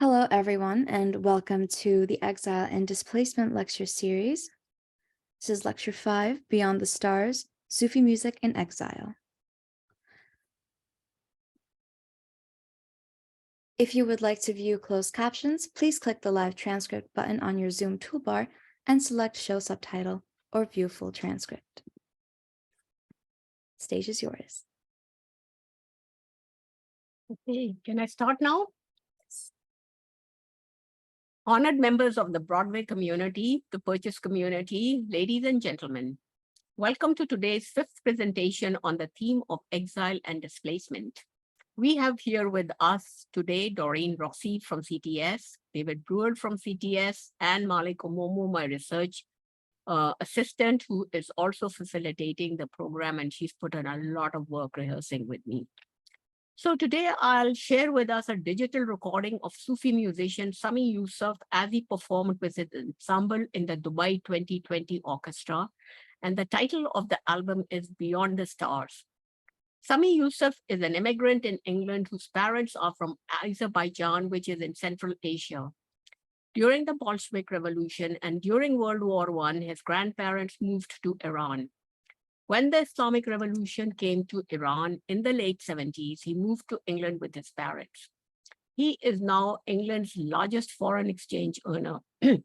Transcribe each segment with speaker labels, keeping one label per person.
Speaker 1: Hello, everyone, and welcome to the Exile and Displacement Lecture Series. This is Lecture 5, Beyond the Stars, Sufi Music in Exile. If you would like to view closed captions, please click the live transcript button on your Zoom toolbar and select Show Subtitle or View Full Transcript. Stage is yours.
Speaker 2: Okay, can I start now? Honored members of the Broadway community, the Purchase community, ladies and gentlemen, welcome to today's fifth presentation on the theme of exile and displacement. We have here with us today Doreen Rossi from CTS, David Brewer from CTS, and Malik Omomo, my research assistant, who is also facilitating the program, and she's put in a lot of work rehearsing with me. So today I'll share with us a digital recording of Sufi musician Sami Yousuf as he performed with his ensemble in the Dubai 2020 orchestra. And the title of the album is Beyond the Stars. Sami Yousuf is an immigrant in England whose parents are from Azerbaijan, which is in Central Asia. During the Bolshevik Revolution and during World War I, his grandparents moved to Iran. When the Islamic Revolution came to Iran in the late 70s, he moved to England with his parents. He is now England's largest foreign exchange earner, an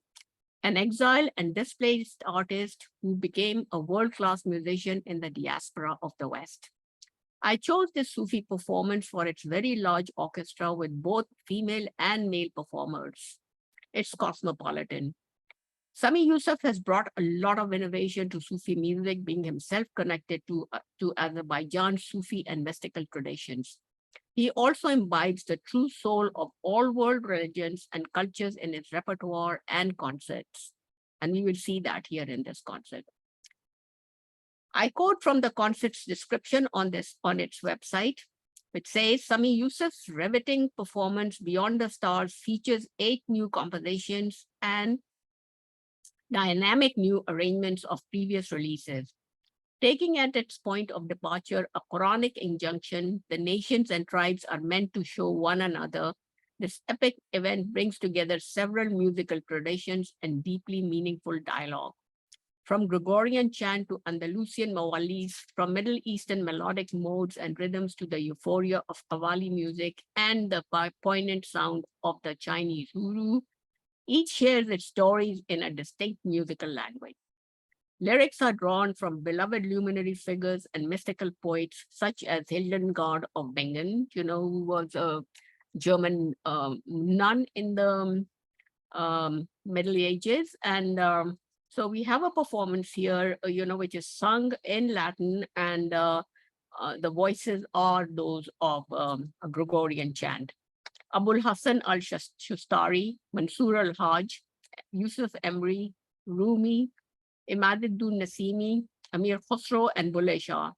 Speaker 2: exile and displaced artist who became a world-class musician in the diaspora of the West. I chose this Sufi performance for its very large orchestra with both female and male performers. It's cosmopolitan. Sami Yousuf has brought a lot of innovation to Sufi music, being himself connected to Azerbaijan's Sufi and mystical traditions. He also imbibes the true soul of all world religions and cultures in his repertoire and concerts. And we will see that here in this concert. I quote from the concert's description on its website, which says, Sami Yousuf's riveting performance Beyond the Stars features 8 new compositions and dynamic new arrangements of previous releases. Taking at its point of departure a Quranic injunction, the nations and tribes are meant to show one another. This epic event brings together several musical traditions and deeply meaningful dialogue. From Gregorian chant to Andalusian mawallis, from Middle Eastern melodic modes and rhythms to the euphoria of Qawwali music and the poignant sound of the Chinese huru, each shares its stories in a distinct musical language. Lyrics are drawn from beloved luminary figures and mystical poets such as Hildegard of Bingen, who was a German nun in the Middle Ages. And so we have a performance here, which is sung in Latin, and the voices are those of a Gregorian chant. Abul Hassan al-Shustari, Mansour al-Hajj, Yusuf Emri, Rumi, Imaduddin Nasimi, Amir Khosrow, and Bulleh Shah.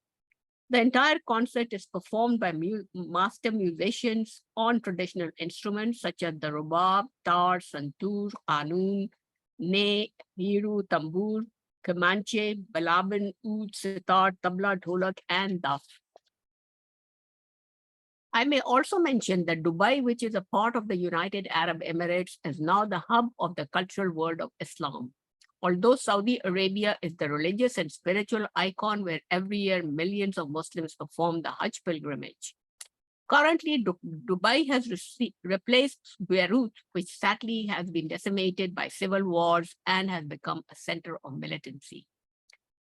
Speaker 2: The entire concert is performed by master musicians on traditional instruments such as the rubab, tar, santoor, qanun, ney, hiru, tambur, kamanche, balaban, oud, sitar, tabla, dholak, and daf. I may also mention that Dubai, which is a part of the United Arab Emirates, is now the hub of the cultural world of Islam. Although Saudi Arabia is the religious and spiritual icon where every year millions of Muslims perform the Hajj pilgrimage. Currently, Dubai has replaced Beirut, which sadly has been decimated by civil wars and has become a center of militancy.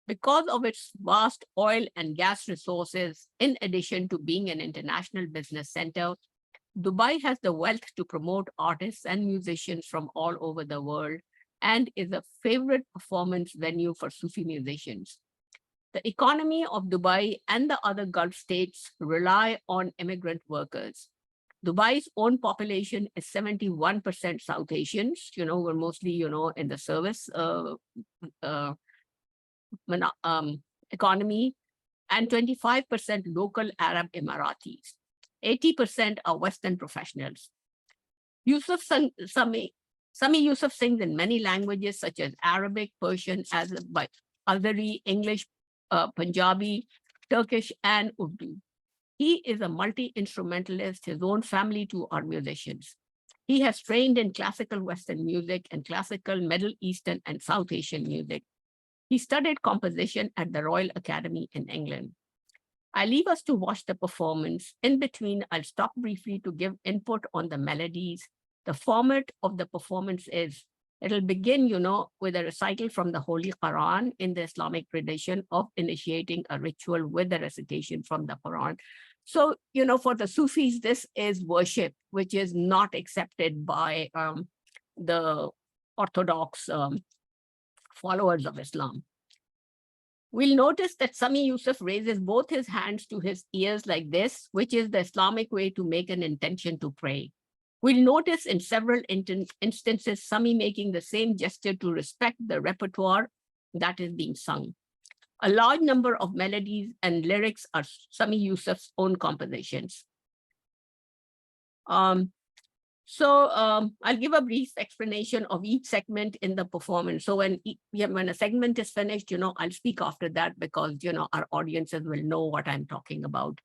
Speaker 2: Because of its vast oil and gas resources, in addition to being an international business center, Dubai has the wealth to promote artists and musicians from all over the world and is a favorite performance venue for Sufi musicians. The economy of Dubai and the other Gulf states rely on immigrant workers. Dubai's own population is 71% South Asians, we're mostly, in the service economy, and 25% local Arab Emiratis. 80% are Western professionals. Sami Yousuf sings in many languages such as Arabic, Persian, Azeri, English, Punjabi, Turkish, and Urdu. He is a multi-instrumentalist. His own family too are musicians. He has trained in classical Western music and classical Middle Eastern and South Asian music. He studied composition at the Royal Academy in England. I leave us to watch the performance. In between, I'll stop briefly to give input on the melodies. The format of the performance is, it'll begin, with a recital from the Holy Quran in the Islamic tradition of initiating a ritual with the recitation from the Quran. So, for the Sufis, this is worship, which is not accepted by the Orthodox followers of Islam. We'll notice that Sami Yousuf raises both his hands to his ears like this, which is the Islamic way to make an intention to pray. We'll notice in several instances, Sami making the same gesture to respect the repertoire that is being sung. A large number of melodies and lyrics are Sami Yousuf's own compositions. I'll give a brief explanation of each segment in the performance. So when a segment is finished, I'll speak after that because, our audiences will know what I'm talking about.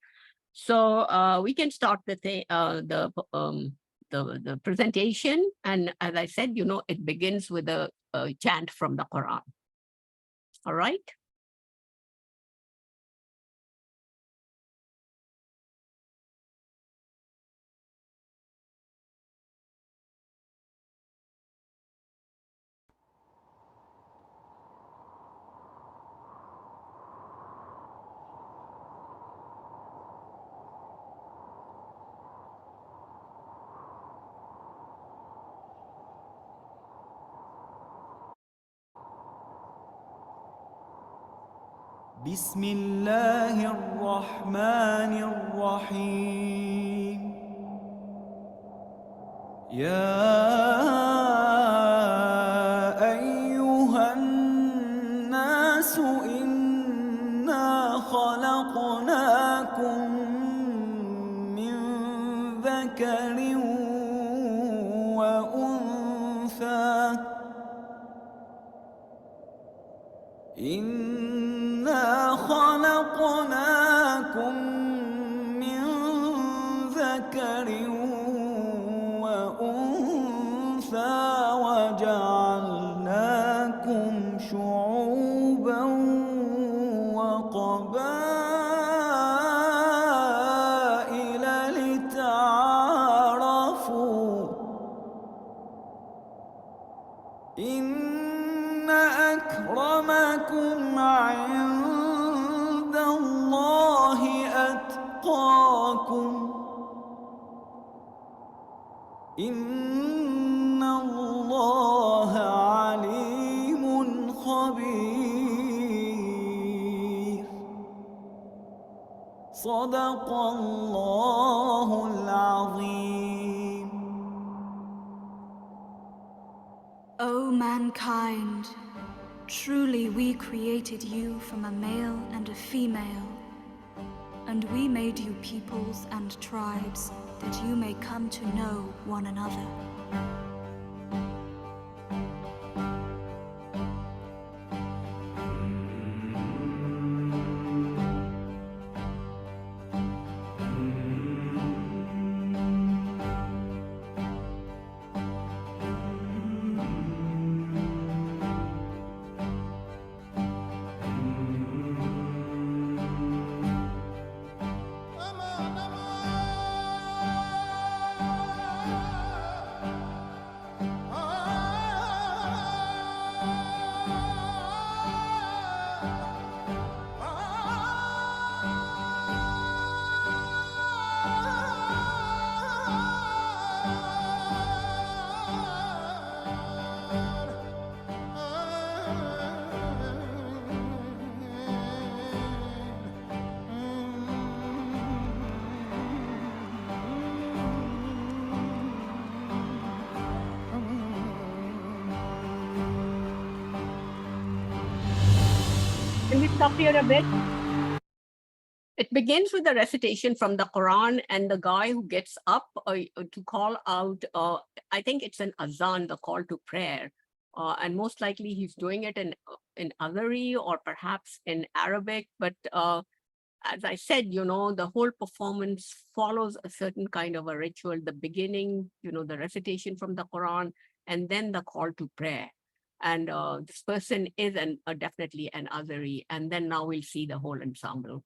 Speaker 2: So we can start the presentation. And as I said, it begins with a chant from the Quran. All right.
Speaker 3: بسم الله الرحمن الرحيم يا أيها الناس إنا خلقناكم من ذكر وأنثى إنا خلقناكم من ذكر وأنثى وجعلناكم شعوبا وقبائل لتعارفوا إن أكرمكم عند الله أتقاكم إن الله عليم خبير صدق الله العظيم.
Speaker 4: O mankind, truly we created you from a male and a female, and we made you peoples and tribes that you may come to know one another.
Speaker 2: Can we stop here a bit? It begins with a recitation from the Quran, and the guy who gets up to call out, I think it's an azan, the call to prayer. And most likely he's doing it in Azari or perhaps in Arabic. But as I said, the whole performance follows a certain kind of a ritual, the beginning, the recitation from the Quran, and then the call to prayer. And this person is definitely an Azari. And then now we'll see the whole ensemble.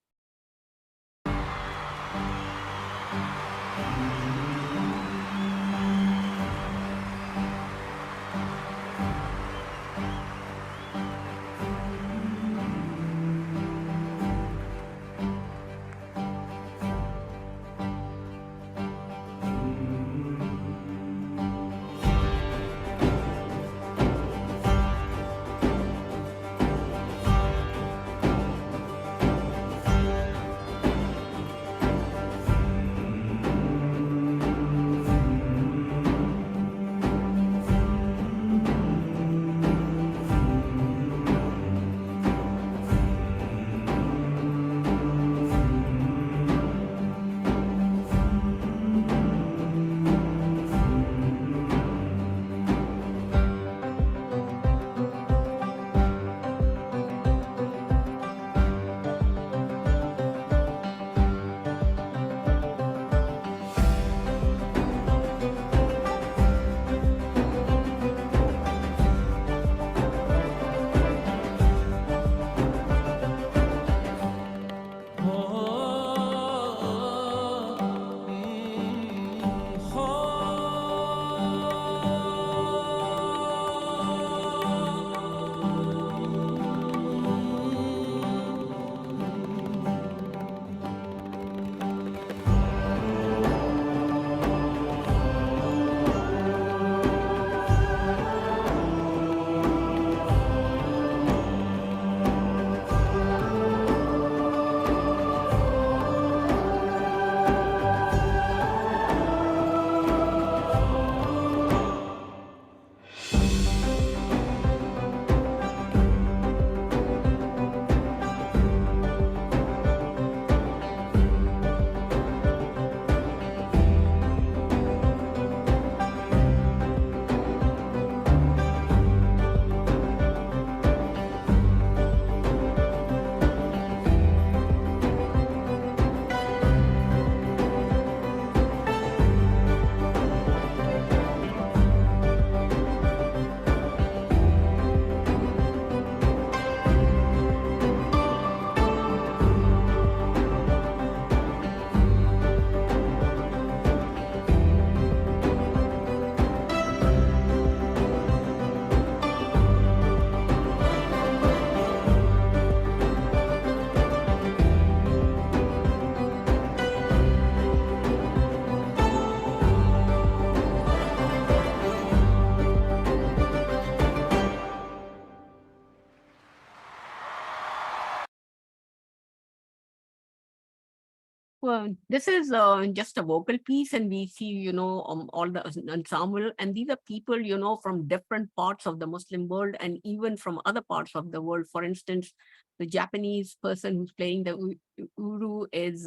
Speaker 2: Well, this is just a vocal piece, and we see, all the ensemble, and these are people, from different parts of the Muslim world and even from other parts of the world. For instance, the Japanese person who's playing the uru is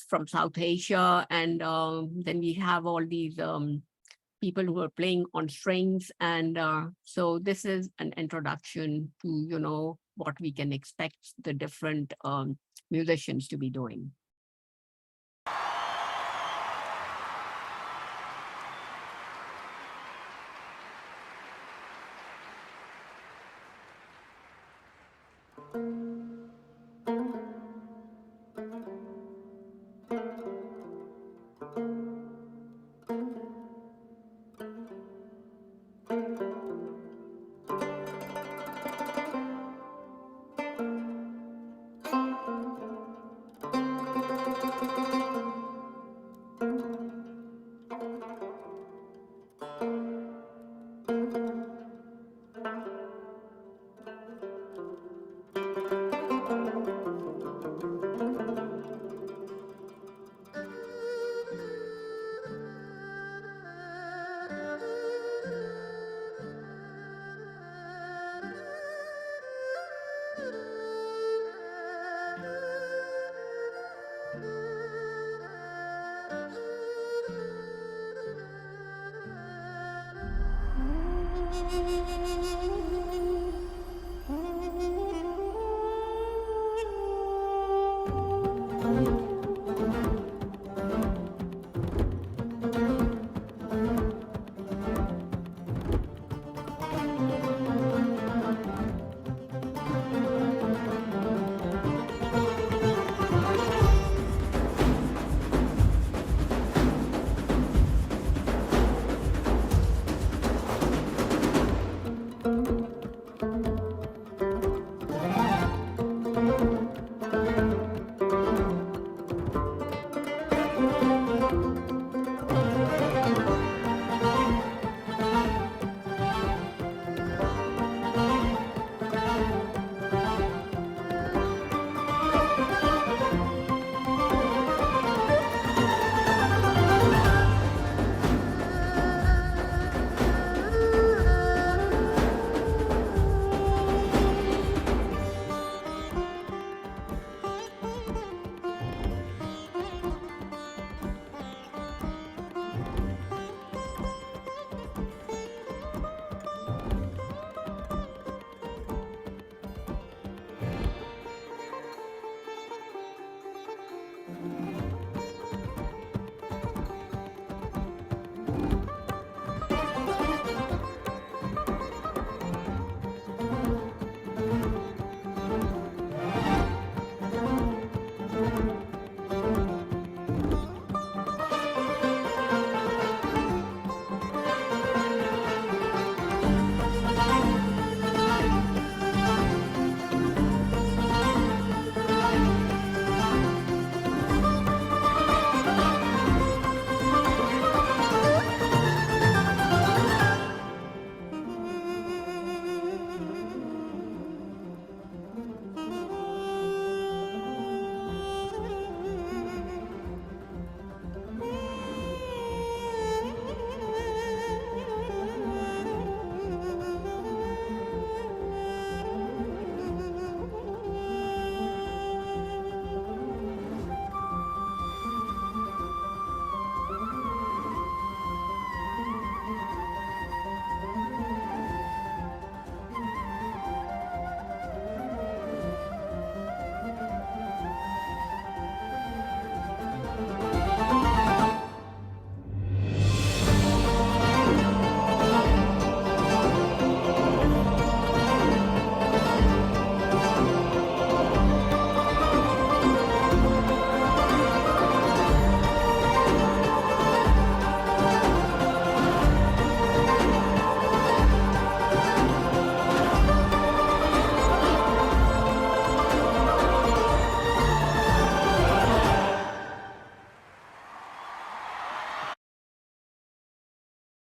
Speaker 2: from South Asia, and then we have all these people who are playing on strings, and so this is an introduction to, what we can expect the different musicians to be doing.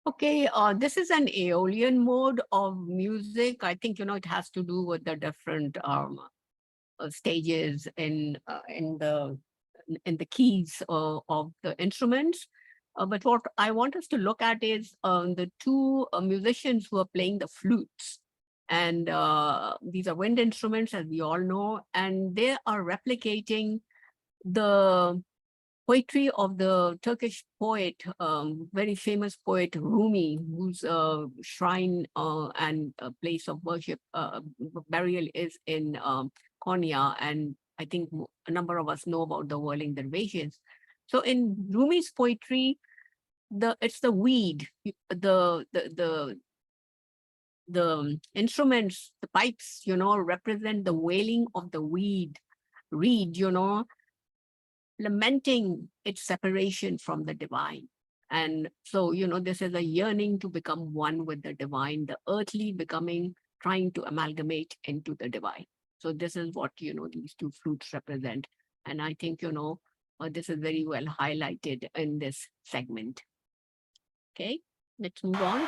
Speaker 2: Okay, this is an Aeolian mode of music. I think, it has to do with the different stages in the keys of the instruments. But what I want us to look at is the two musicians who are playing the flutes. And these are wind instruments, as we all know, and they are replicating the poetry of the Turkish poet, very famous poet Rumi, whose shrine and place of worship, burial is in Konya. And I think a number of us know about the whirling dervishes. So in Rumi's poetry, it's the weed, the instruments, the pipes, represent the wailing of the reed, lamenting its separation from the divine. And so, this is a yearning to become one with the divine, the earthly trying to amalgamate into the divine. So this is what, these two flutes represent. And I think, this is very well highlighted in this segment. Okay, let's move on.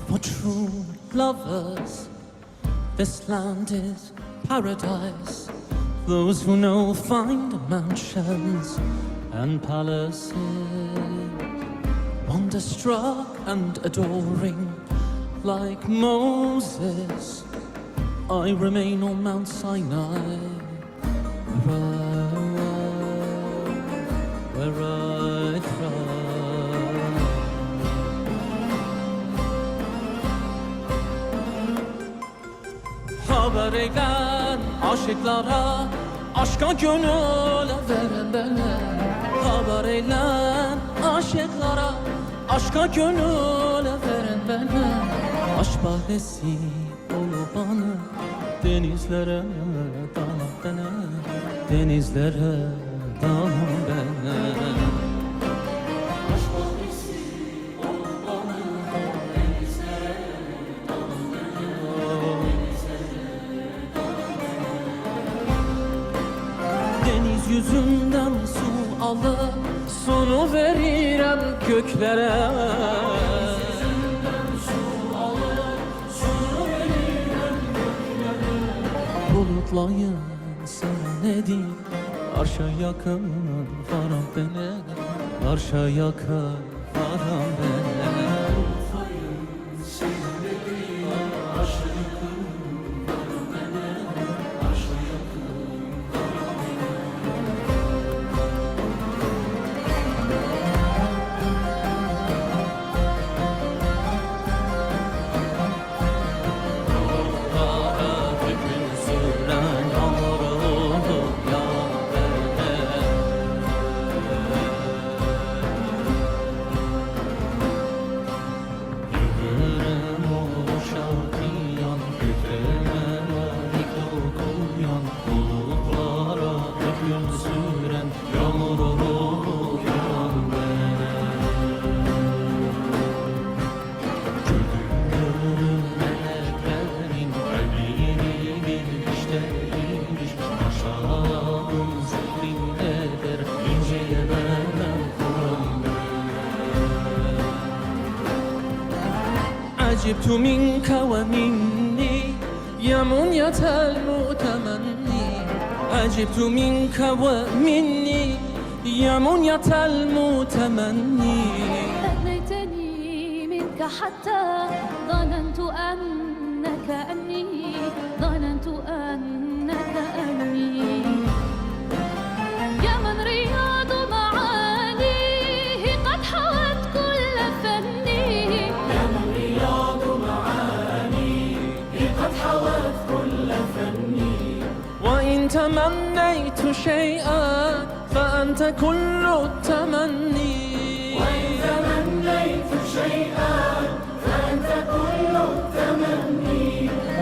Speaker 5: For true lovers, this land is paradise. Those who know find mansions and palaces, wonderstruck and adoring, like Moses. I remain on Mount Sinai, where I thrive. Haber eylen aşıklara, aşka gönül veren bana. Haber eylen aşıklara, aşka gönül veren bana. Aşk bahresi ol bana, denizlere dal bana, denizlere dal bana. Gökyüzünden su alıp sonu verirem göklere. Bulutlayın sana ne diyeyim, arşa yakın varam beni, arşa yakın varam beni. عجبت منك ومني يا منية المتمني، عجبت منك ومني يا منية المتمني.
Speaker 6: أغنيتني منك حتى ظننت أنك أني، ظننت أنك أني. يا من رياض معانيه قد حوت كل فني، يا من رياض معانيه قد حوت كل فني.
Speaker 5: وإن تمنيت شيئا فأنت كل التمني،
Speaker 6: وإن تمنيت شيئا فأنت كل التمني.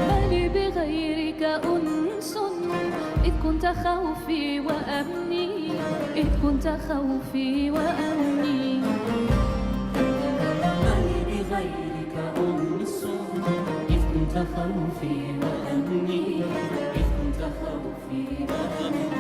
Speaker 6: ما لي بغيرك أنس إذ كنت خوفي وأمني، إذ كنت خوفي وأمني. ما لي بغيرك أنس إذ كنت خوفي وأمني، إذ كنت خوفي وأمني.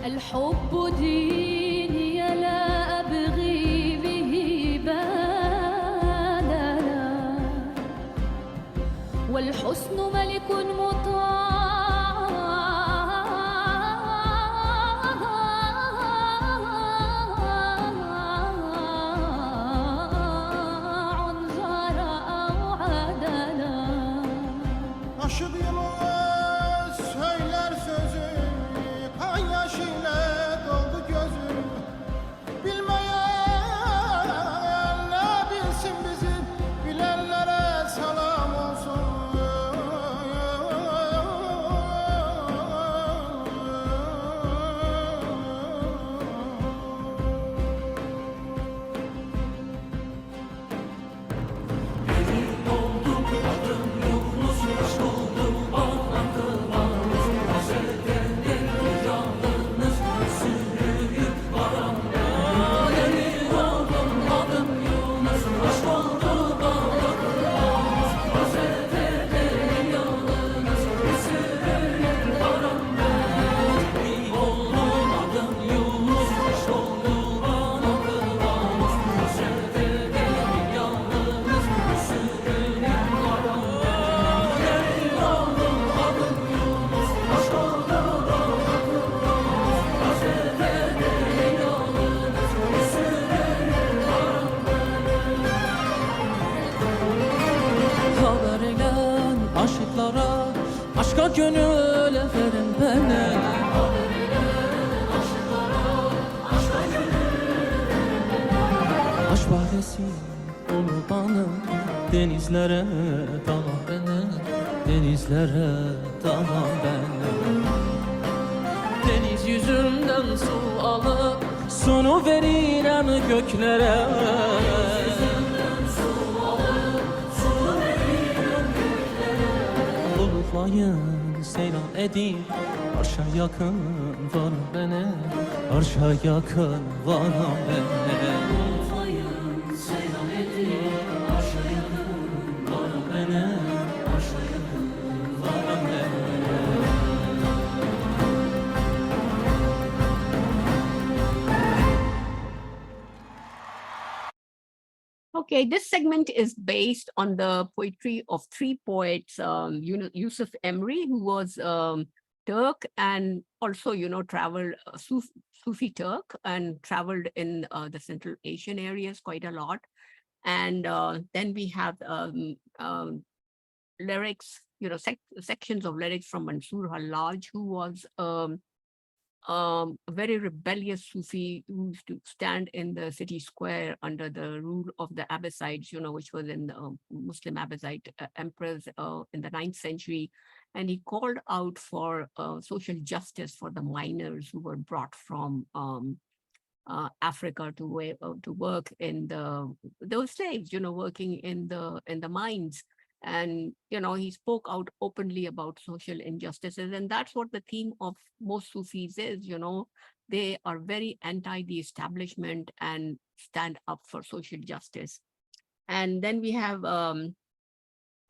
Speaker 6: الحب ديني لا أبغي به بدلا، والحسن ملك مطاع زرع عدلا.
Speaker 7: Aşık yılmaz söyler sözü, kan yaşıyla doldu gözüm. Bilmeyen ne bilsin bizi, bilenlere
Speaker 5: Aşka gönül verin beni. Aşk bahçesi olur bana, denizlere dalan beni, denizlere dalan beni. Deniz yüzünden su alıp sonu verirem göklere. Bulutlayın seyran edin, arşa yakın varım beni, arşa yakın varım beni. Bulutlayın seyran edin, arşa yakın varım beni, arşa yakın varım beni.
Speaker 2: Okay, this segment is based on the poetry of three poets, Yusuf Emri, who was Turk and also, traveled Sufi Turk and traveled in the Central Asian areas quite a lot. And then we have lyrics, sections of lyrics from Mansur Hallaj, who was a very rebellious Sufi who used to stand in the city square under the rule of the Abbasides, which was in the Muslim Abbasid emperors in the 9th century. And he called out for social justice for the miners who were brought from Africa to work in those slaves, working in the mines. And, he spoke out openly about social injustices. And that's what the theme of most Sufis is, they are very anti the establishment and stand up for social justice. And then we have Ibn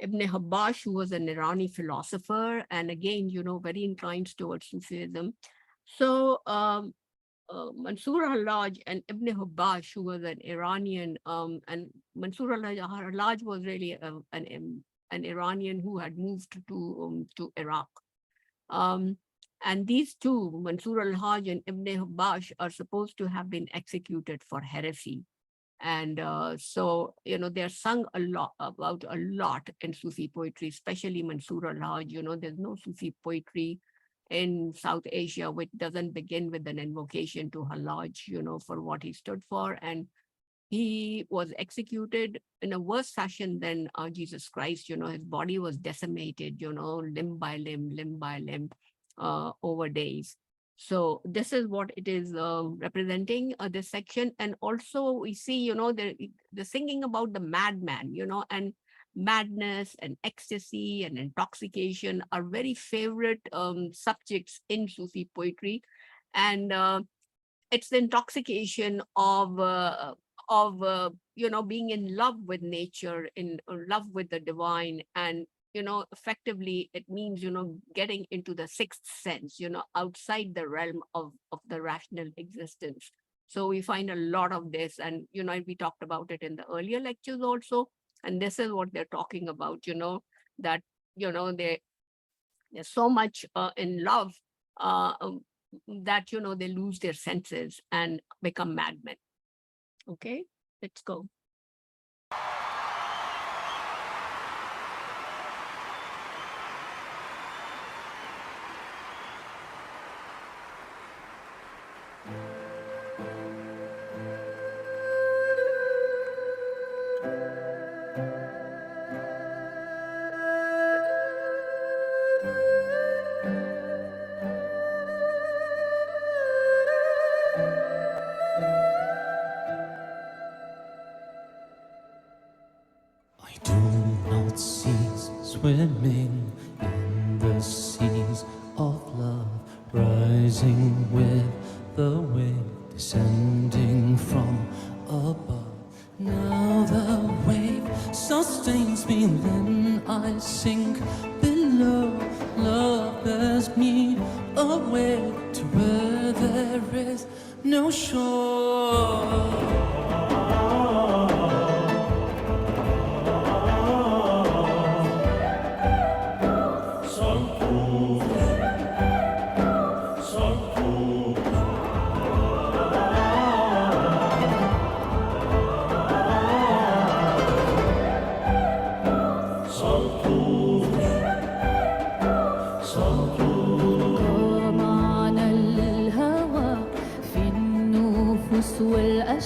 Speaker 2: Habbash, who was an Irani philosopher, and again, very inclined towards Sufism. So Mansur Hallaj and Ibn Habbash, who was an Iranian, and Mansur Hallaj was really an Iranian who had moved to Iraq. And these two, Mansur al-Hajj and Ibn Habbash, are supposed to have been executed for heresy. And so, they're sung about a lot in Sufi poetry, especially Mansur al-Hajj. There's no Sufi poetry in South Asia which doesn't begin with an invocation to Hallaj, for what he stood for. And he was executed in a worse fashion than Jesus Christ. His body was decimated, limb by limb, over days. So this is what it is representing, this section. And also we see, the singing about the madman, and madness and ecstasy and intoxication are very favorite subjects in Sufi poetry. And it's the intoxication of being in love with nature, in love with the divine. And effectively, it means, getting into the sixth sense, outside the realm of the rational existence. So we find a lot of this, and, we talked about it in the earlier lectures also. And this is what they're talking about, that, they're so much in love that, they lose their senses and become madmen. Okay, let's go.
Speaker 5: I do not cease swimming in the seas of love, rising with the wave, descending from above. Now the wave sustains me, then I sink below. Love bears me away to where there is no shore.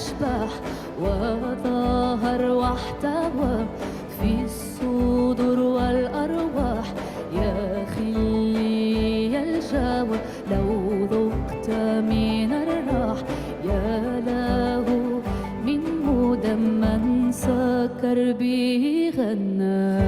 Speaker 6: أشبح وظهر واحتوى في الصدور والأرواح. يا خلي الجو لو ذقت من الراح، يا له من هدى من سكر به غنى.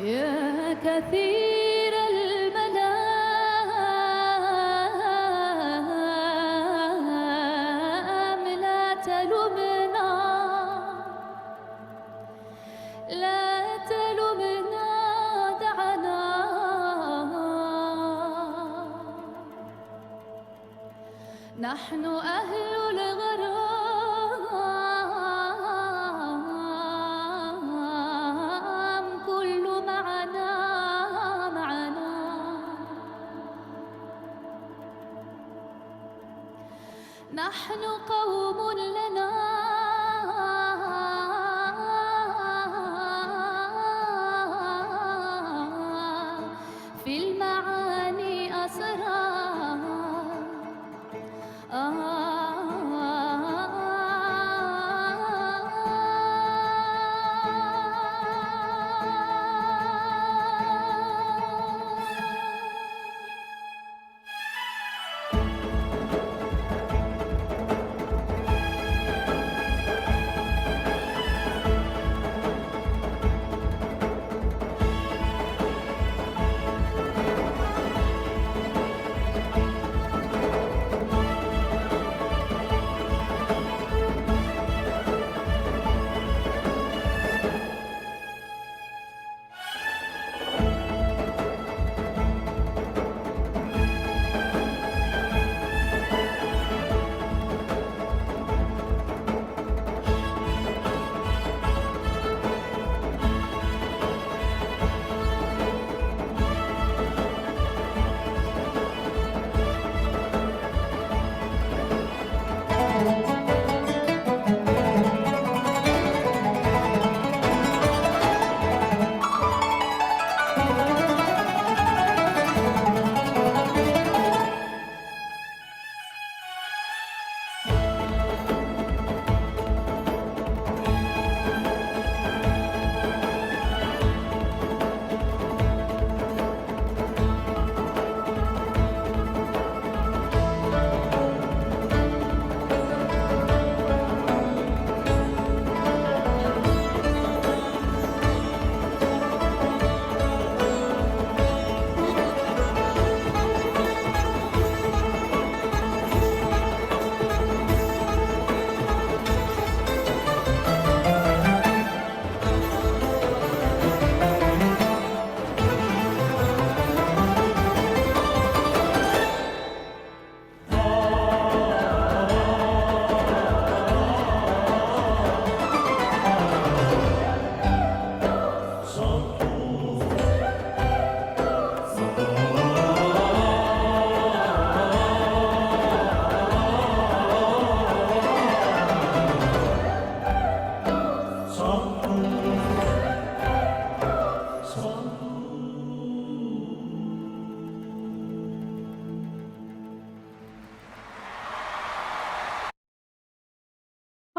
Speaker 6: يا كثير الملام لا تلمنا، لا تلمنا، دعنا نحن أهل الغرام، كل معنا معنا. نحن قوم لنا في المعاني أسرار.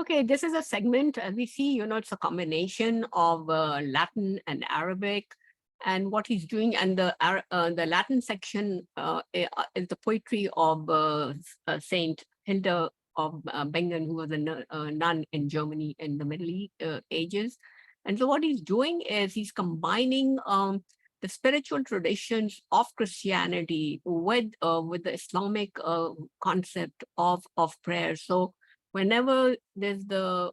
Speaker 2: Okay, this is a segment, as we see, it's a combination of Latin and Arabic. And what he's doing, and the Latin section is the poetry of Saint Hilda of Bingen, who was a nun in Germany in the Middle Ages. And so what he's doing is he's combining the spiritual traditions of Christianity with the Islamic concept of prayer. So whenever there's the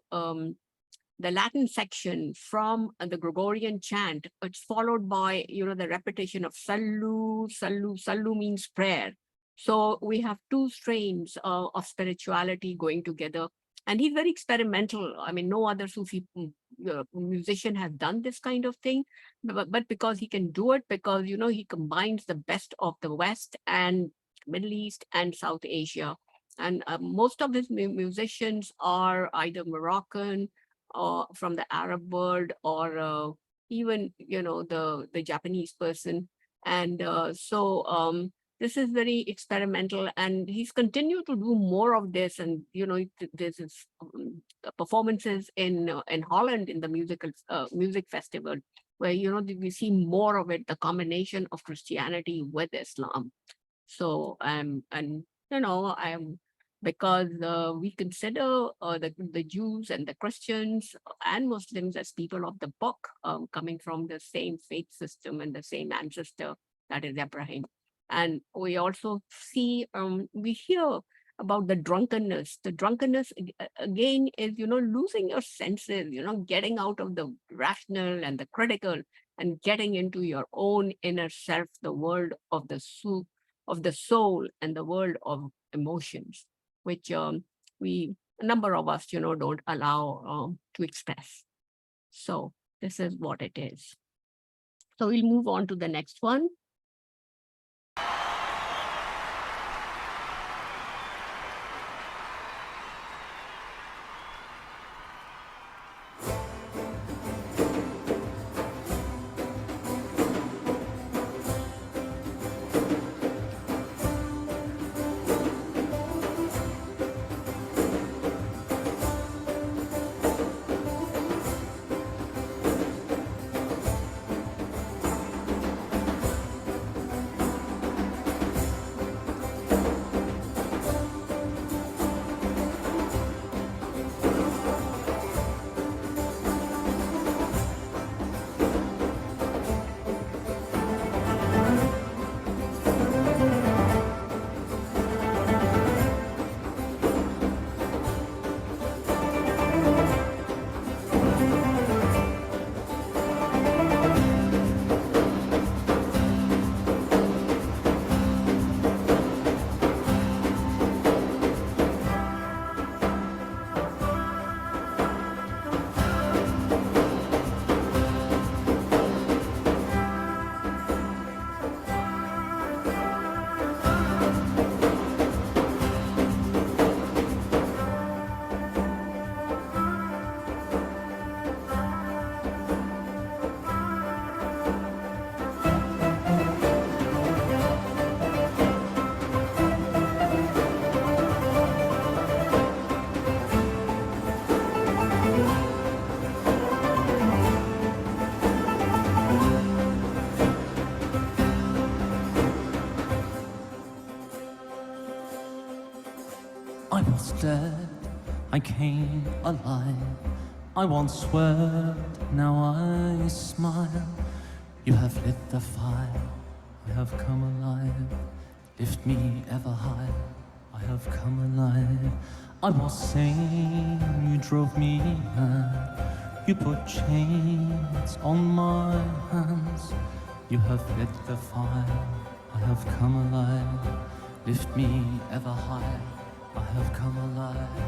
Speaker 2: Latin section from the Gregorian chant, it's followed by, the repetition of Sallu, Sallu. Sallu means prayer. So we have two strains of spirituality going together. And he's very experimental. I mean, no other Sufi musician has done this kind of thing, but because he can do it, because, he combines the best of the West and Middle East and South Asia. And most of his musicians are either Moroccan or from the Arab world, or even, the Japanese person. And so this is very experimental, and he's continued to do more of this. And, there's performances in Holland in the music festival, where, we see more of it, the combination of Christianity with Islam. So, and, because we consider the Jews and the Christians and Muslims as people of the book, coming from the same faith system and the same ancestor, that is Abraham. And we also see, we hear about the drunkenness. The drunkenness, again, is, losing your senses, getting out of the rational and the critical and getting into your own inner self, the world of the soul and the world of emotions, which a number of us, don't allow to express. So this is what it is. So we'll move on to the next one.
Speaker 5: I was dead, I came alive. I once wept, now I smile. You have lit the fire, I have come alive. Lift me ever higher, I have come alive. I was sane, you drove me mad. You put chains on my hands. You have lit the fire, I have come alive. Lift me ever higher, I have come alive.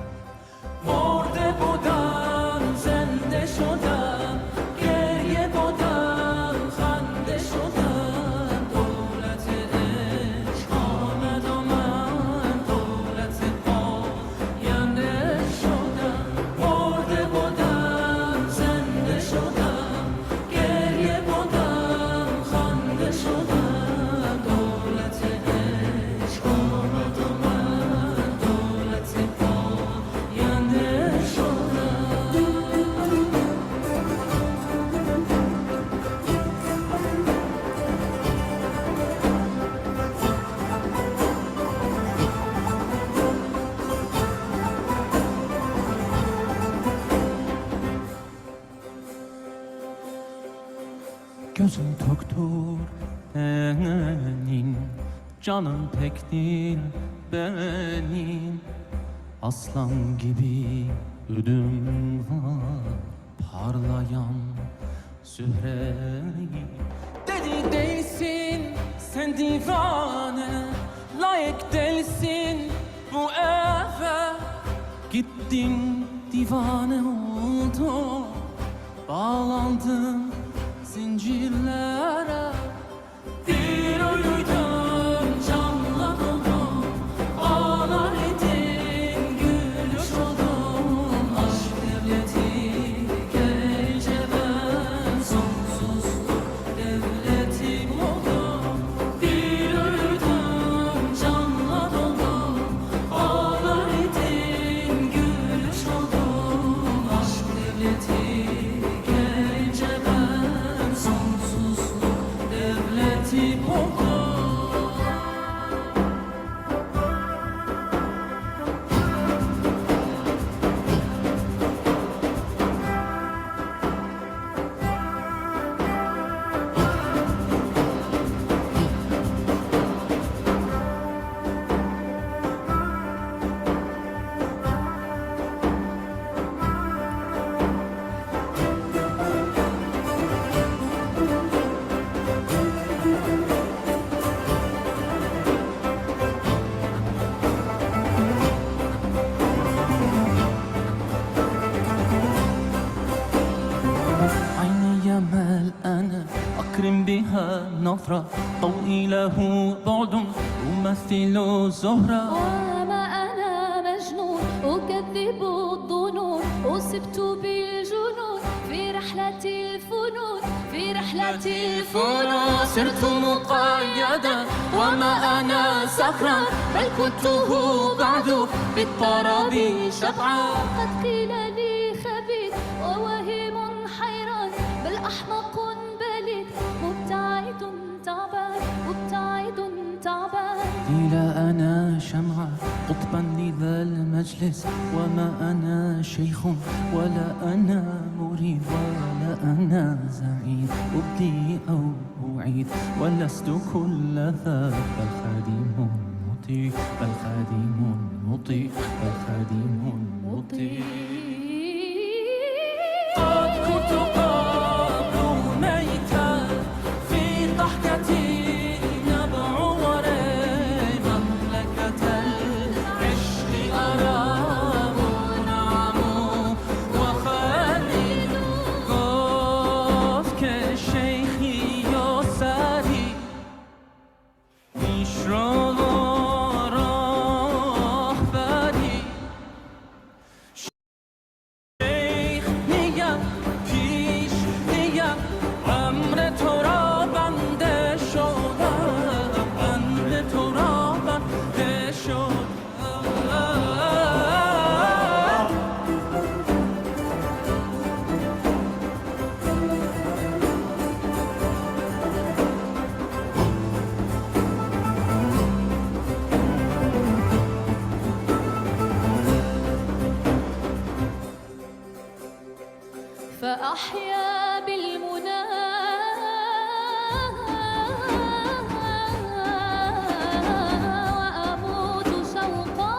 Speaker 5: مرده بودم زنده شدم گریه بودم خنده شدم دولت عشق آمد و من دولت پاینده شدم مرده بودم زنده شدم گریه بودم خنده شدم دولت عشق آمد و من دولت پاینده شدم gözün doktor benim, canım pek değil benim. Aslan gibi ödüm var, parlayan zühreyi. Dedi değilsin sen divane, layık değilsin bu eve. Gittin divane oldum, bağlandım zincirlere. Bir ölüydüm canla dolu, ağlar edin gülüş oldum. Aşk devleti gelince ben sonsuzluk devletim oldum. Bir ölüydüm canla dolu, ağlar edin gülüş oldum. Aşk devleti gelince ben sonsuzluk devletim oldum. عيني ملقانة أكرم بها نظرة ضوئي له بعد أمثل زهرة.
Speaker 6: وما أنا مجنون أكذب الظنون أصبت بالجنون في رحلة الفنون في رحلة الفنون.
Speaker 5: صرت مقيدا وما أنا سكران، بل كنته بعد بالطرب شبعان.
Speaker 6: قد قيل لي خبيث ووهم حيران، بل أحمق بليد مبتعد تعبان مبتعد تعبان.
Speaker 5: قيل أنا شمعة قطبا لذا المجلس، وما أنا شيخ ولا أنا مريد ولا أنا زعيم. أبدي أو أعيد ولست كل ذا، بل خادم مطيع بل خادم مطيع بل خادم مطيع. قد كنت قبل ميتا في ضحكتي نبع وري، مملكة العشق أرام نعم وخالد. گفت که شیخی یا سری پیش رو راه بری. شیخ میگم پیش میگم امر تو را بنده شدم، امر تو را بنده شدم.
Speaker 6: فأحيا بالمنى وأموت شوقا.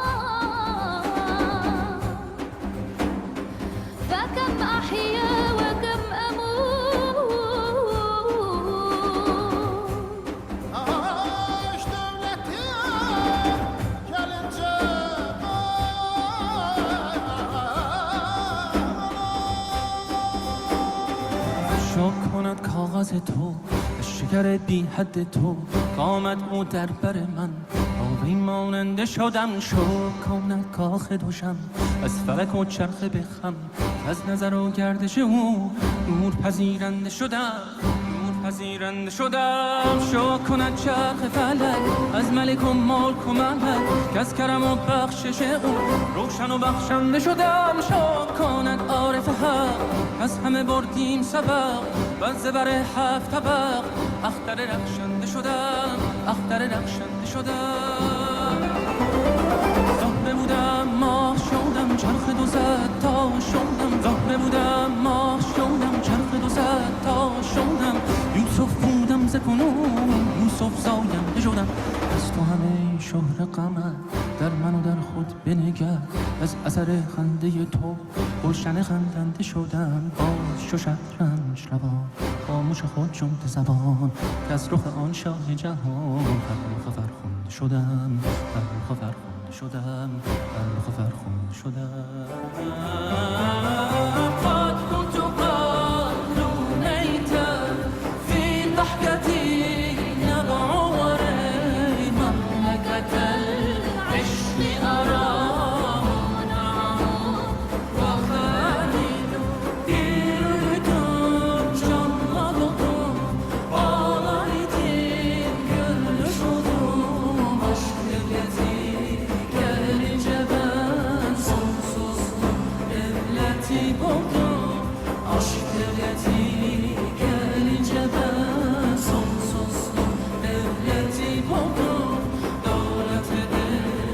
Speaker 6: فكم أحيا وكم أموت.
Speaker 7: Aş devleti gelince
Speaker 5: شک کند کاغذ تو، شکر بی حد تو، قامت او در بر من آبی ماننده شدم. شک کند کاخ دوشم از فلک و چرخ بخم، از نظر و گردش او نور پذیرنده شدم، نور پذیرنده شدم. شک کند چرخ فلک از ملک و ملک و ملک، که از کرم و بخشش او روشن و بخشنده شدم. شک کند عارف حق از همه بردیم سبق، و از زبر هفت طبق اختر رخشنده شدم، اختر رخشنده شدم. زهره بودم ماه شدم، چرخ دو زد تا شدم. زهره بودم ماه شدم، چرخ دو زد تا شدم. یوسف شهر غمت در من و در خود بنگر از اثر خنده تو گلشن خندنده شدم باز چو شطرنج روان خاموش خود چون زبان که از رخ آن شاه جهان فرخ فرخنده شدم فرخ فرخنده شدم فرخ فرخنده شدم قد كنت قبل ميتا في ضحكتي نبع وري مملكة العشق أراه وخالد ديرت جمضت عليتي كل شذوم أشكلتي كالجبال صنصص قبلتي بطن أشكلتي كالجبال صنصص قبلتي بطن دولة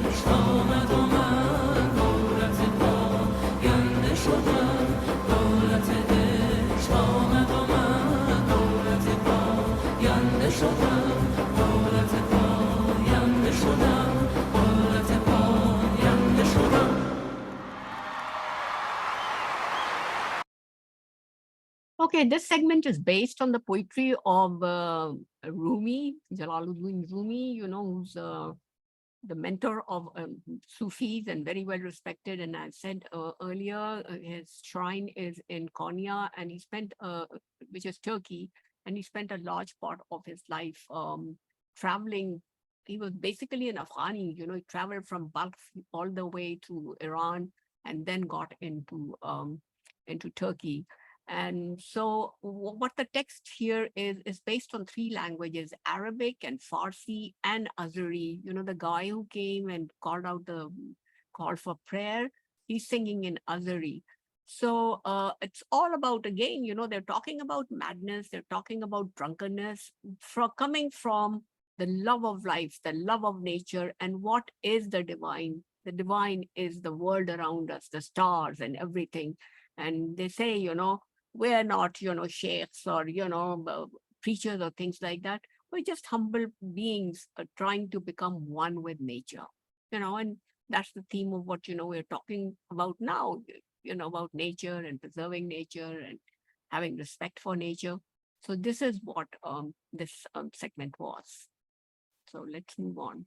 Speaker 5: عشق آمد و من دولت پاینده شدم دولت عشق آمد و من دولت پاینده شدم دولت پاینده شدم دولت پاینده شدم.
Speaker 2: Okay, this segment is based on the poetry of Rumi, Jalaluddin Rumi, who's the mentor of Sufis and very well respected. And I said earlier, his shrine is in Konya, and he spent, which is Turkey, and he spent a large part of his life traveling. He was basically an Afghani, he traveled from Balkh all the way to Iran and then got into Turkey. And so what the text here is based on three languages, Arabic and Farsi and Azeri. The guy who came and called out the call for prayer, he's singing in Azeri. So it's all about, again, they're talking about madness, they're talking about drunkenness, coming from the love of life, the love of nature. And what is the divine? The divine is the world around us, the stars and everything. And they say, we're not, sheikhs or, preachers or things like that. We're just humble beings trying to become one with nature, and that's the theme of what, we're talking about now, about nature and preserving nature and having respect for nature. So this is what this segment was. So let's move on.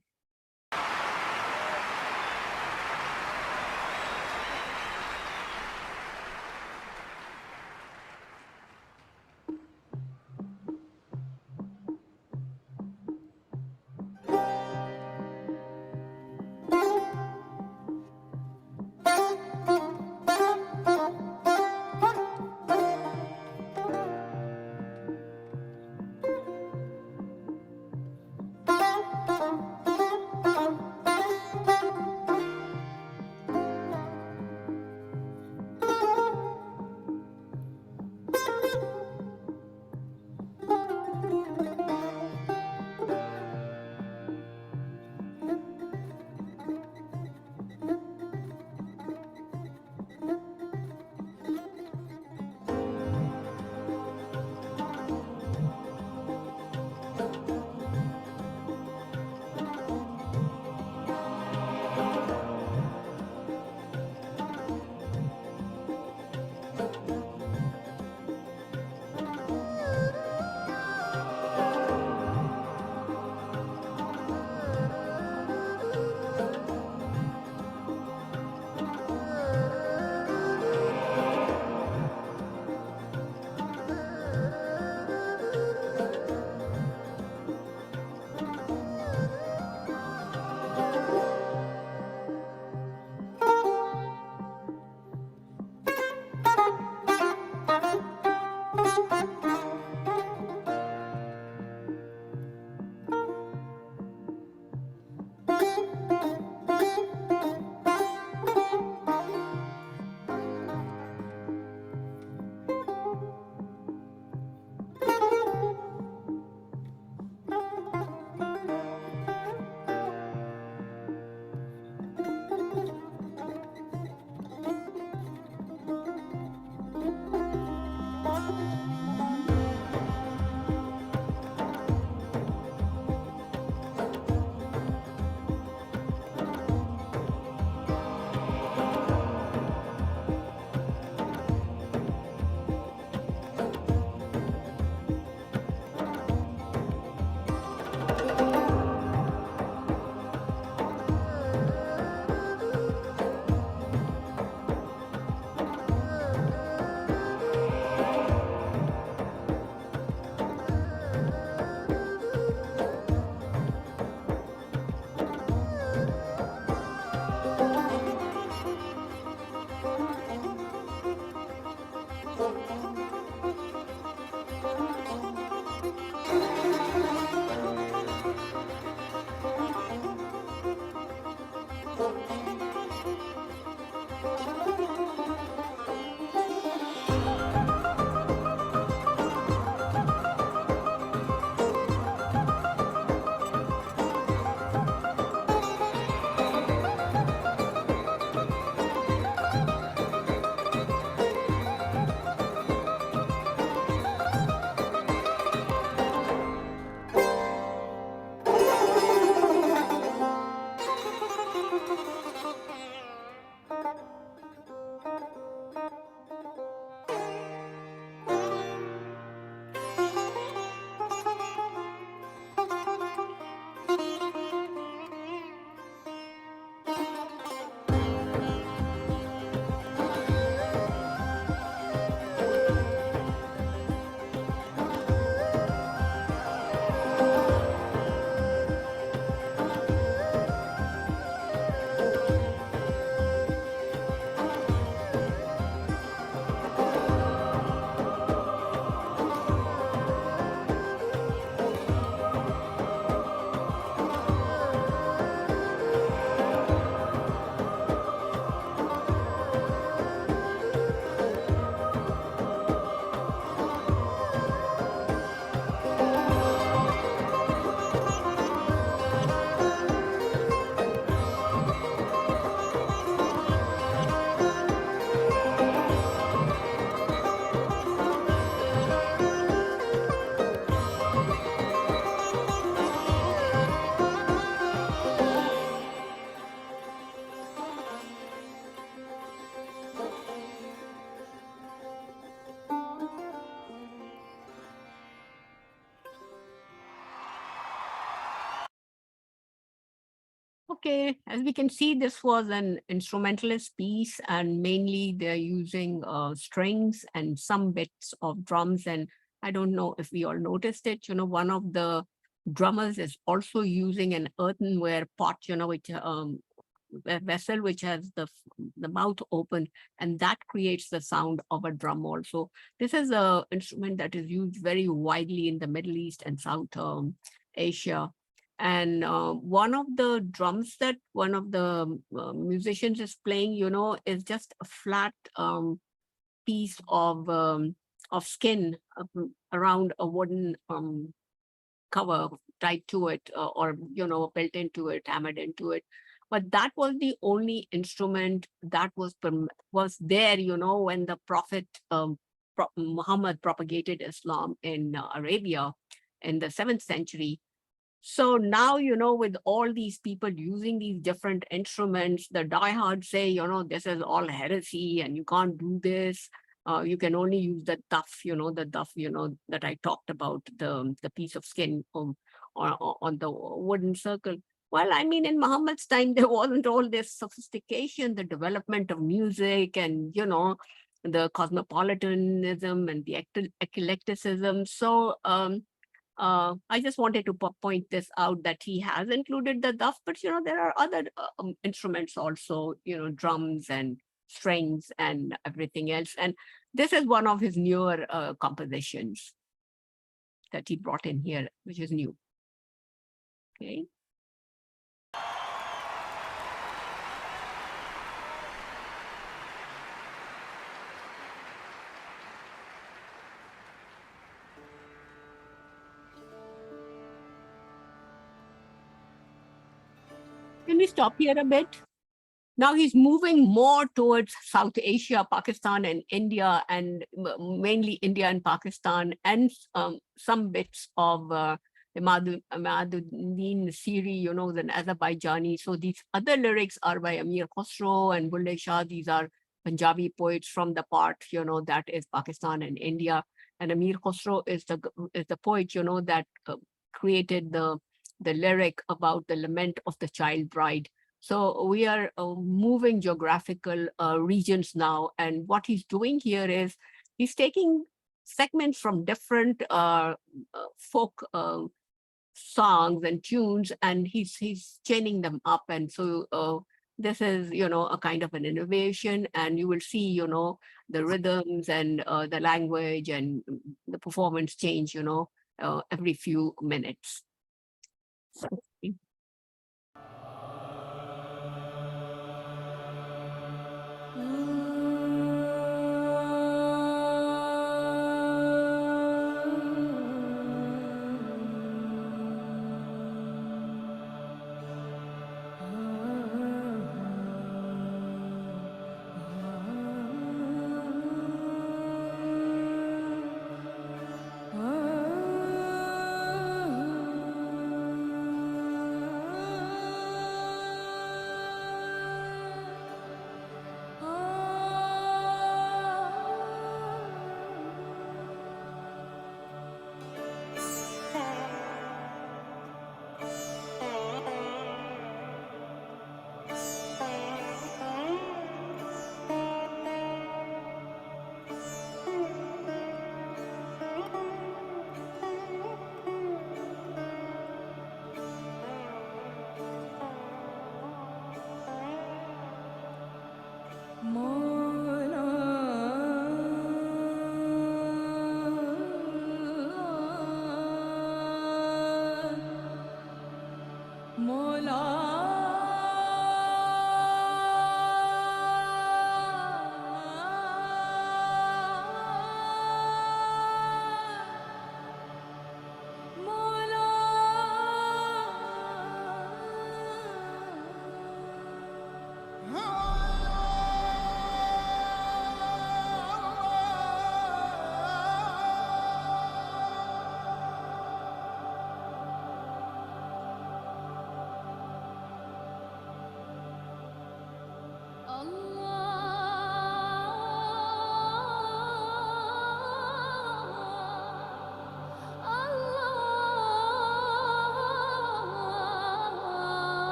Speaker 2: Okay, as we can see, this was an instrumentalist piece, and mainly they're using strings and some bits of drums. And I don't know if we all noticed it, one of the drummers is also using an earthenware pot, which a vessel which has the mouth open, and that creates the sound of a drum also. This is an instrument that is used very widely in the Middle East and South Asia. And one of the drums that one of the musicians is playing, is just a flat piece of skin around a wooden cover tied to it, or built into it, hammered into it. But that was the only instrument that was there, when the Prophet Muhammad propagated Islam in Arabia in the 7th century. So now, with all these people using these different instruments, the diehards say, this is all heresy and you can't do this. You can only use the duff, that I talked about, the piece of skin on the wooden circle. Well, I mean, in Muhammad's time, there wasn't all this sophistication, the development of music and, the cosmopolitanism and the eclecticism. So I just wanted to point this out, that he has included the duff, but there are other instruments also, drums and strings and everything else. And this is one of his newer compositions that he brought in here, which is new. Okay. Can we stop here a bit? Now he's moving more towards South Asia, Pakistan and India, and mainly India and Pakistan, and some bits of Imaduddin Siri, an Azerbaijani. So these other lyrics are by Amir Khosrow and Bulle Shah. These are Punjabi poets from the part, that is Pakistan and India. And Amir Khosrow is the poet, that created the lyric about the lament of the child bride. So we are moving geographical regions now. And what he's doing here is he's taking segments from different folk songs and tunes, and he's chaining them up. And so this is, a kind of an innovation, and you will see, the rhythms and the language and the performance change, every few minutes. So,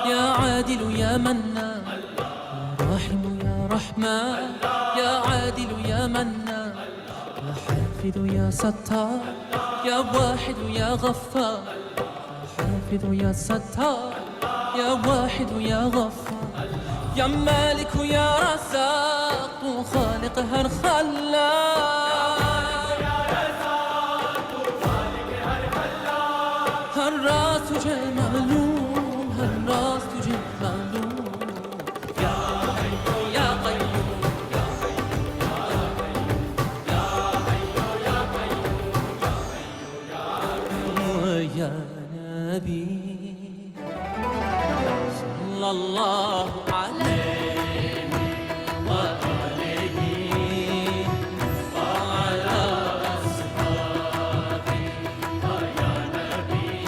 Speaker 5: يا عادل يا منان، يا راحم يا رحمن، يا عادل يا منان، يا حافظ يا ستار، يا واحد يا غفار، يا حافظ يا ستار، يا واحد يا غفار، يا مالك يا رزاق خالق هر خلاق، هر راز تجھے معلوم، هر راز تجھے معلوم، یا حی یا قیوم، یا حی یا قیوم، یا حی یا قیوم، یا نبی صلی اللہ علیہ وآلہ وعلی أصحابه، يا نبي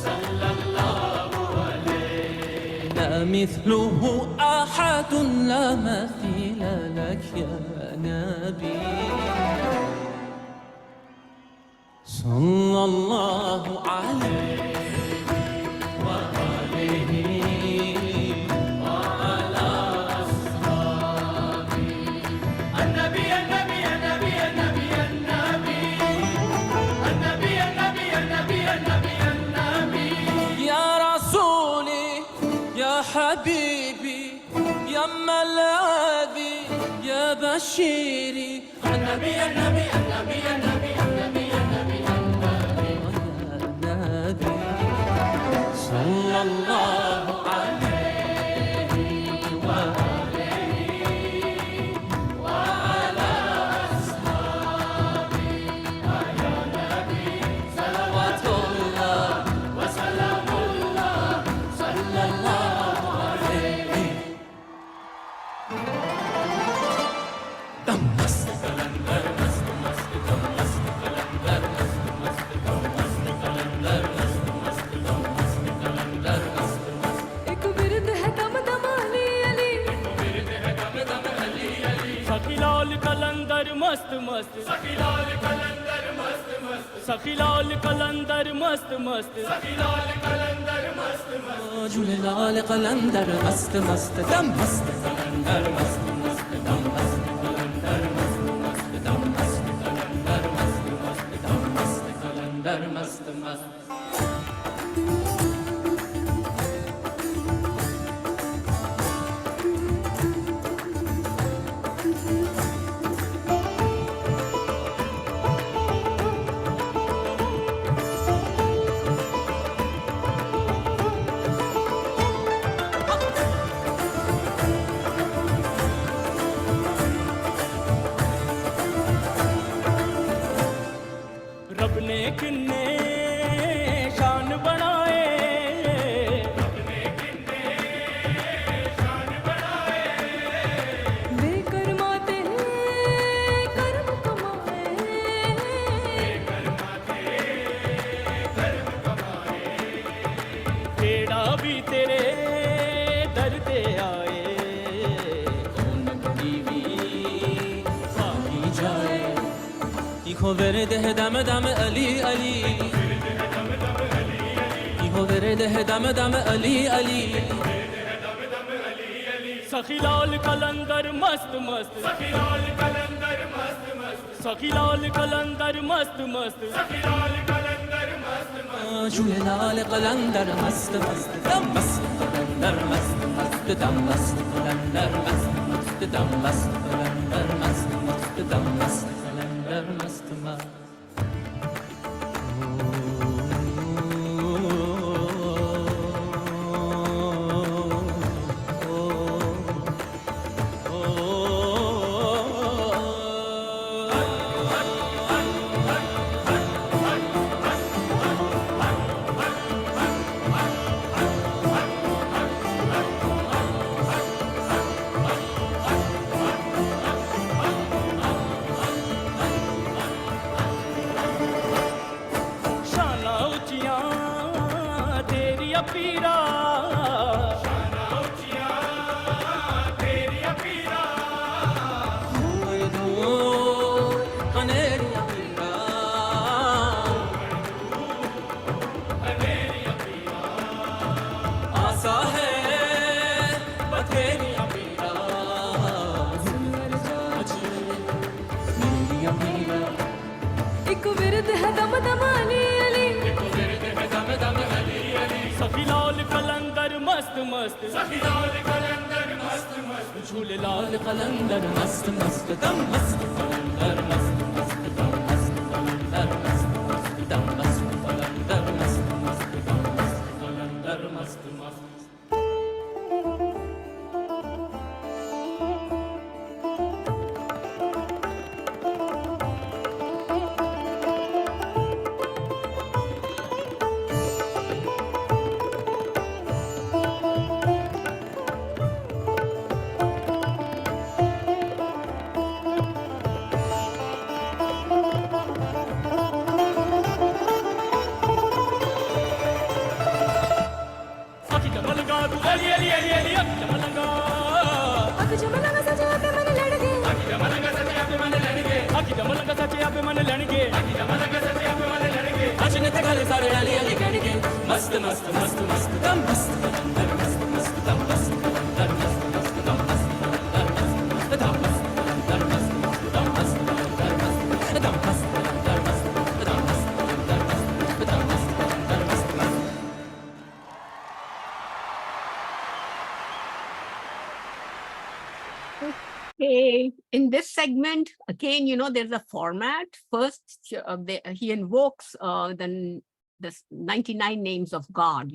Speaker 5: صلى الله عليه، لا مثله أحد لا مثيل لك يا نبي صلى الله عليه وآله وعلى أصحابه، النبي النبي النبي النبي النبي النبي النبي النبي النبي النبي، يا رسولي يا حبيبي يا ملاذي يا بشيري، النبي النبي النبي النبي النبي النبي النبي صلى الله عليه وآله وعلى أصحابه، يا نبي صلوات الله وسلام الله صلى الله عليه. دم مست قلندر مست مست دم مست قلندر مست مست دم مست قلندر مست مست دم مست قلندر مست مست،
Speaker 6: एक बिरद है दम दम अली अली,
Speaker 5: बिरद है दम दम अली अली,
Speaker 8: सखी लाल कलंदर मस्त मस्त,
Speaker 5: सखी लाल कलंदर मस्त मस्त,
Speaker 8: सखी लाल कलंदर मस्त मस्त,
Speaker 5: सखी लाल कलंदर मस्त मस्त, झूले लाल कलंदर मस्त मस्त दम मस्त कलंदर मस्त मस्त दम मस्त कलंदर मस्त मस्त दम मस्त कलंदर मस्त मस्त दम मस्त कलंदर मस्त मस्त।
Speaker 8: रब ने किन्ने शान बनाए,
Speaker 5: ایکو ورده دم دم علی علی ایکو ورده دم دم علی علی
Speaker 8: सखी लाल कलंदर मस्त मस्त सखी लाल कलंदर मस्त मस्त सखी लाल कलंदर मस्त मस्त सखी लाल कलंदर मस्त मस्त
Speaker 5: جوی لال قلندر مست مست دم مست قلندر مست مست دم مست قلندر مست مست دم مست قلندر مست مست دم مست قلندر مست مست
Speaker 8: शाना उचिया तेरी पीरा शाना उचिया तेरी पीरा
Speaker 5: आसा है बथेरी पीरा मेरी पीरा
Speaker 6: एक विरद है दम दम अली अली
Speaker 8: सखी लाल कलंदर मस्त मस्त सखी लाल कलंदर मस्त मस्त झूले लाल
Speaker 5: लाल कलंदर मस्त मस्त दम मस्त कलंदर मस्त मस्त दम मस्त कलंदर मस्त मस्त दम मस्त कलंदर मस्त मस्त दम मस्त कलंदर मस्त मस्त
Speaker 8: सखी जमलगा तू अली अली अली अली अब जमलगा
Speaker 6: अग जमलगा सजा पे मन लड़ गए
Speaker 8: अकी जमलगा सचे आपे मन लड़गे अकी जमलगा सचे आपे मन लड़गे अकी जमलगा सचे आपे मन लड़गे
Speaker 5: अचने ते गाले सारे डाली अली कड़के मस्त मस्त मस्त मस्त दम मस्त कलंदर मस्त मस्त दम मस्त कलंदर मस्त मस्त दम मस्त कलंदर मस्त मस्त दम मस्त कलंदर मस्त मस्त दम मस्त कलंदर मस्त दम मस्त कलंदर मस्त दम मस्त कलंदर मस्त दम मस्त कलंदर मस्त
Speaker 2: Okay, in this segment, again, there's a format. First, he invokes the 99 names of God,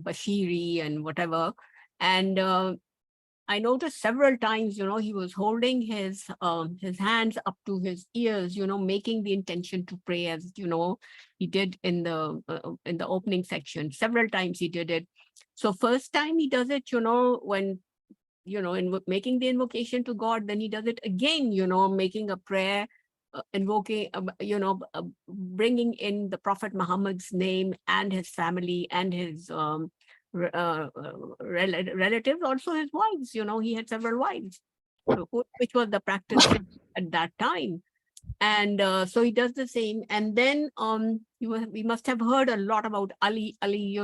Speaker 2: Bashiri and whatever. And I noticed several times, he was holding his hands up to his ears, making the intention to pray, as he did in the opening section. Several times he did it. So first time he does it, when making the invocation to God, then he does it again, making a prayer, invoking, bringing in the Prophet Muhammad's name and his family and his relatives, also his wives. He had several wives, which was the practice at that time. And so he does the same. And then we must have heard a lot about Ali. Ali,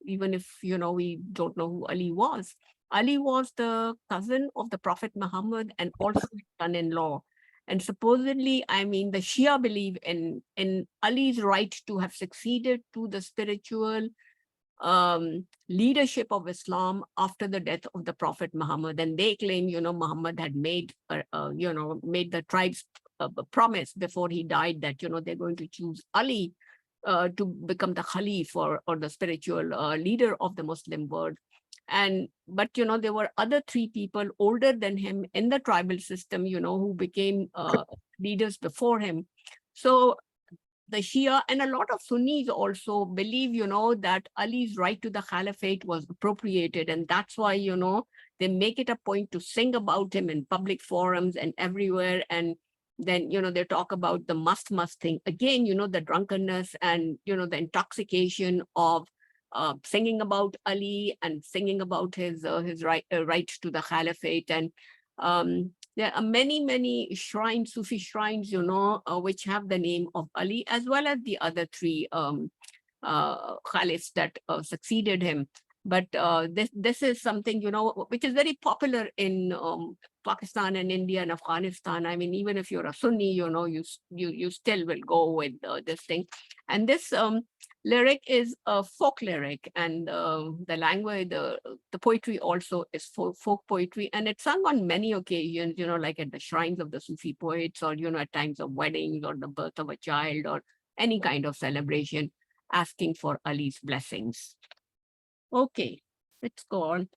Speaker 2: even if we don't know who Ali was. Ali was the cousin of the Prophet Muhammad and also his son-in-law. And supposedly, the Shia believe in Ali's right to have succeeded to the spiritual leadership of Islam after the death of the Prophet Muhammad. And they claim, Muhammad had made the tribes promise before he died that, they're going to choose Ali to become the Khalif or the spiritual leader of the Muslim world. But there were other three people older than him in the tribal system, who became leaders before him. So the Shia and a lot of Sunnis also believe, that Ali's right to the caliphate was appropriated. And that's why, they make it a point to sing about him in public forums and everywhere. And then, they talk about the must thing. Again, the drunkenness and, the intoxication of singing about Ali and singing about his right to the caliphate. And There are many shrines, Sufi shrines, which have the name of Ali, as well as the other three caliphs that succeeded him. But this is something, which is very popular in Pakistan and India and Afghanistan. I mean, even if you're a Sunni, you still will go with this thing. And this lyric is a folk lyric, and the language, the poetry also is folk poetry, and it's sung on many occasions, like at the shrines of the Sufi poets, or, at times of weddings or the birth of a child or any kind of celebration, asking for Ali's blessings. Okay, let's go on.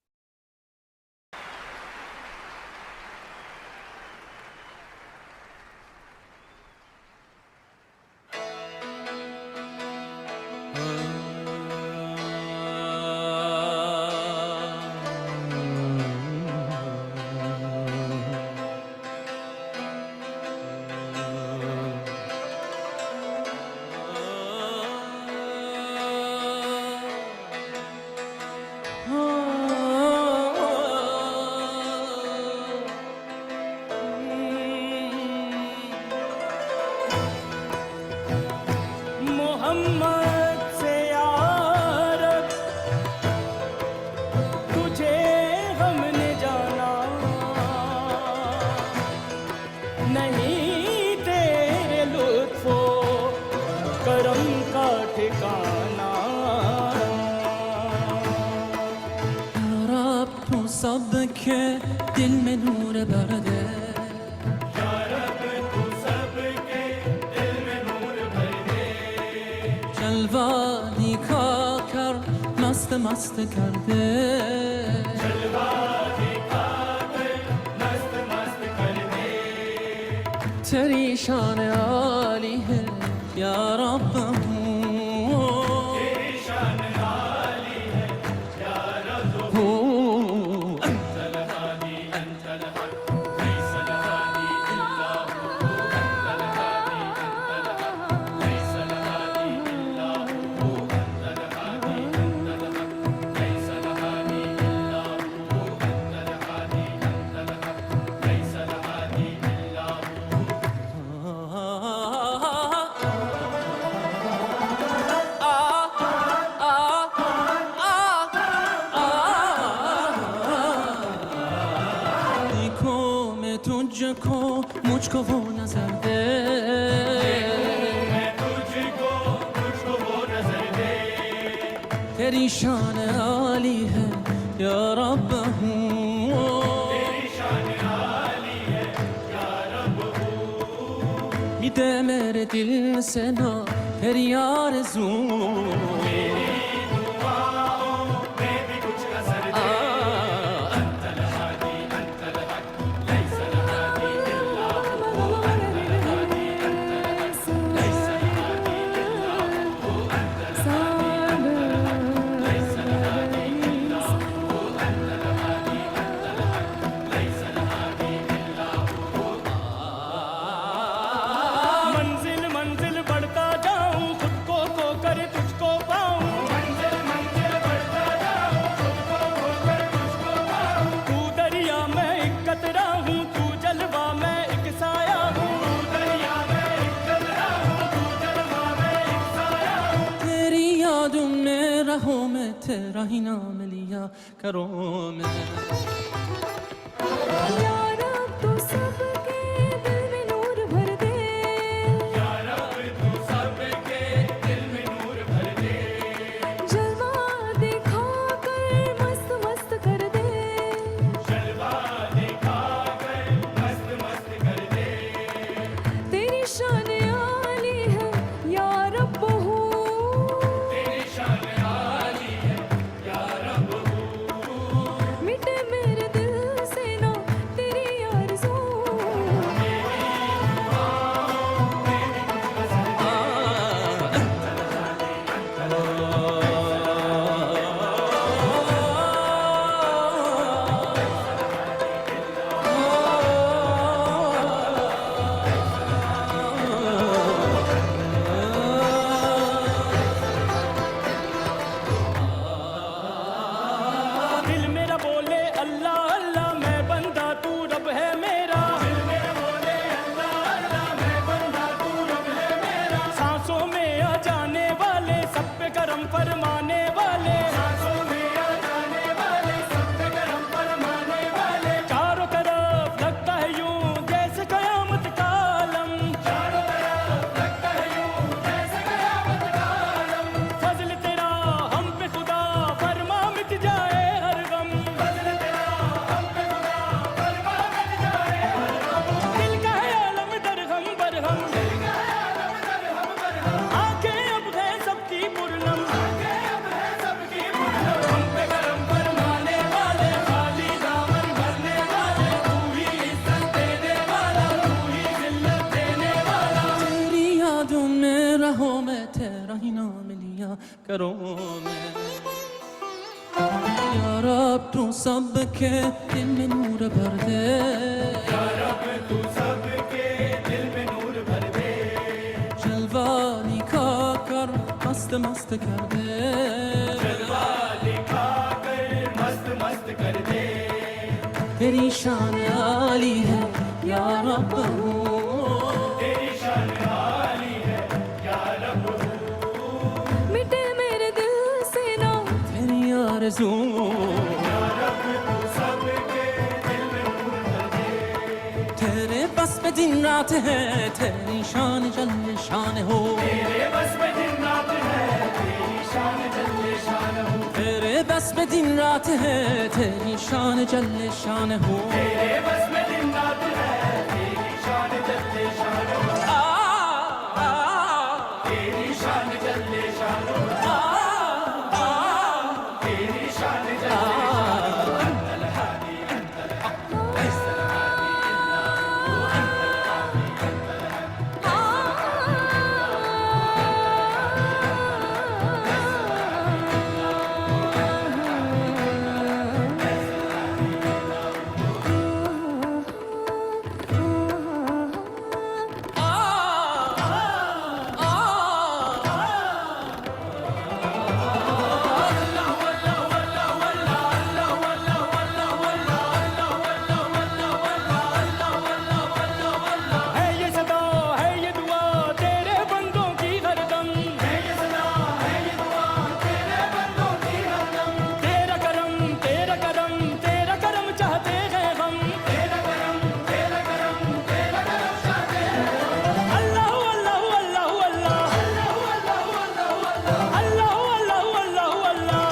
Speaker 8: Mohammad से यार तुझे हमने जाना नहीं तेरे लुत्फो करम का ठिकाना
Speaker 5: रब तू सबके दिल में नूर भर दे जलवा दिखा कर मस्त मस्त कर दे जलवा दिखा कर मस्त मस्त कर दे तेरी शान आली है या रब तेरी शान आली है या रब अंतल हादी अंतल हक लैस लहादी इल्ला हु अंतल हादी अंतल हक लैस लहादी इल्ला हु अंतल हादी अंतल हक लैस लहादी इल्ला हु अंतल हादी अंतल हक लैस लहादी इल्ला देखो मैं तुझको मुझको वो नजर दे तुझको मुझको वो नजर दे तेरी शान आली है या रब हूँ तेरी शान आली है या रब हूँ मिटे मेरे दिल से ना तेरी आरज़ू मेरी दुआओं में भी कुछ असर दे अंतल हादी अंतल हक लैस लहादी इल्ला हु अंतल हादी अंतल हक लैस लहादी इल्ला हु अंतल हादी अंतल हक लैस लहादी इल्ला हु अंतल हादी अंतल हक लैस लहादी इल्ला हु
Speaker 8: मंजिल मंजिल बढ़ता जाऊं खुद को खोकर तुझको पाऊं मंजिल मंजिल बढ़ता जाऊं खुद को खोकर तुझको पाऊं तू दरिया में एक कतरा हूँ तू जलवा में एक साया हूँ तू दरिया में एक कतरा हूँ तू जलवा में एक साया हूँ
Speaker 5: तेरी यादों में रहो मैं तेरा ही नाम लिया करो मैं
Speaker 6: या रब तू सबके दिल में नूर भर दे
Speaker 5: या रब तू सबके दिल में नूर भर दे
Speaker 6: जलवा दिखा कर मस्त मस्त कर दे
Speaker 5: जलवा दिखा कर मस्त मस्त कर दे
Speaker 6: तेरी शान आली है या रब हूँ
Speaker 5: तेरी शान आली है या रब हूँ
Speaker 6: मिटे मेरे दिल से ना तेरी
Speaker 8: फरमाने वाले, सांसों में आ जाने वाले, सब पे करम फरमाने वाले। चारों तरफ लगता है यूं जैसे कयामत का आलम, चारों तरफ लगता है यूं जैसे कयामत का आलम। फजल तेरा हम पे खुदा फरमा मिट जाए हर गम, फजल तेरा हम पे खुदा फरमा मिट जाए हर गम। दिल का है आलम दरहम बरहम, दिल का है आलम दरहम बरहम। आंखें अब है सबकी पुरनम, आंखें अब है सबकी पुरनम। हम पे करम फरमाने वाले, खाली दामन भरने वाले, तू ही इज्जत देने वाला, तू ही जिल्लत देने वाला।
Speaker 5: तेरी यादों में रहूं मैं, तेरा ही नाम लिया करूं मैं। या रब तू सबके दिल में नूर भर दे,
Speaker 8: या रब तू सबके दिल में नूर भर दे।
Speaker 5: जलवा दिखा कर मस्त मस्त कर दे,
Speaker 8: जलवा दिखा कर मस्त मस्त कर दे।
Speaker 5: तेरी शान आली है या रब,
Speaker 8: तेरी शान आली है या रब।
Speaker 6: मिटे मेरे दिल से ना
Speaker 5: तेरी आरज़ू,
Speaker 8: या रब तू सबके दिल में नूर भर दे।
Speaker 5: तेरे बस में दिन रात है, तेरी शान जल्ले शान हो,
Speaker 8: तेरे बस में दिन रात है, तेरी शान जल्ले शान हो।
Speaker 5: तेरे बस में दिन रात है, तेरी शान जल्ले शान हो।
Speaker 8: तेरे बस में दिन रात है, तेरी शान जल्ले शान हो। तेरी शान जल्ले शान हो। तेरी शान जल्ले शान हो। अंतल हादी अंतल हक, ऐसल हादी इल्ला हु, अंतल हादी अंतल हक,
Speaker 6: है ये सदा है ये दुआ तेरे बंदों की हरदम,
Speaker 8: है ये सदा है ये दुआ तेरे बंदों की हरदम।
Speaker 6: तेरा करम तेरा करम तेरा करम चाहते हैं हम।
Speaker 8: तेरा करम तेरा करम तेरा करम चाहते हैं।
Speaker 6: अल्लाह अल्लाह अल्लाह अल्लाह, अल्लाह अल्लाह अल्लाह अल्लाह।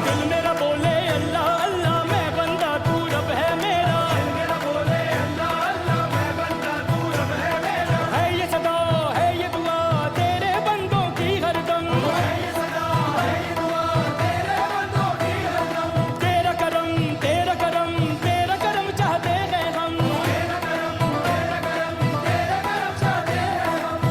Speaker 6: दिल मेरा बोले अल्लाह अल्लाह, मैं बंदा तू रब है मेरा।
Speaker 8: मेरा बोले अल्लाह अल्लाह, मैं बंदा तू रब है मेरा।
Speaker 6: है ये सदा है ये दुआ तेरे बंदों की हरदम,
Speaker 8: है ये सदा है ये दुआ तेरे बंदों की हरदम।
Speaker 6: तेरा करम तेरा करम तेरा करम चाहते हैं हम।
Speaker 8: तेरा करम तेरा करम तेरा करम चाहते हैं हम।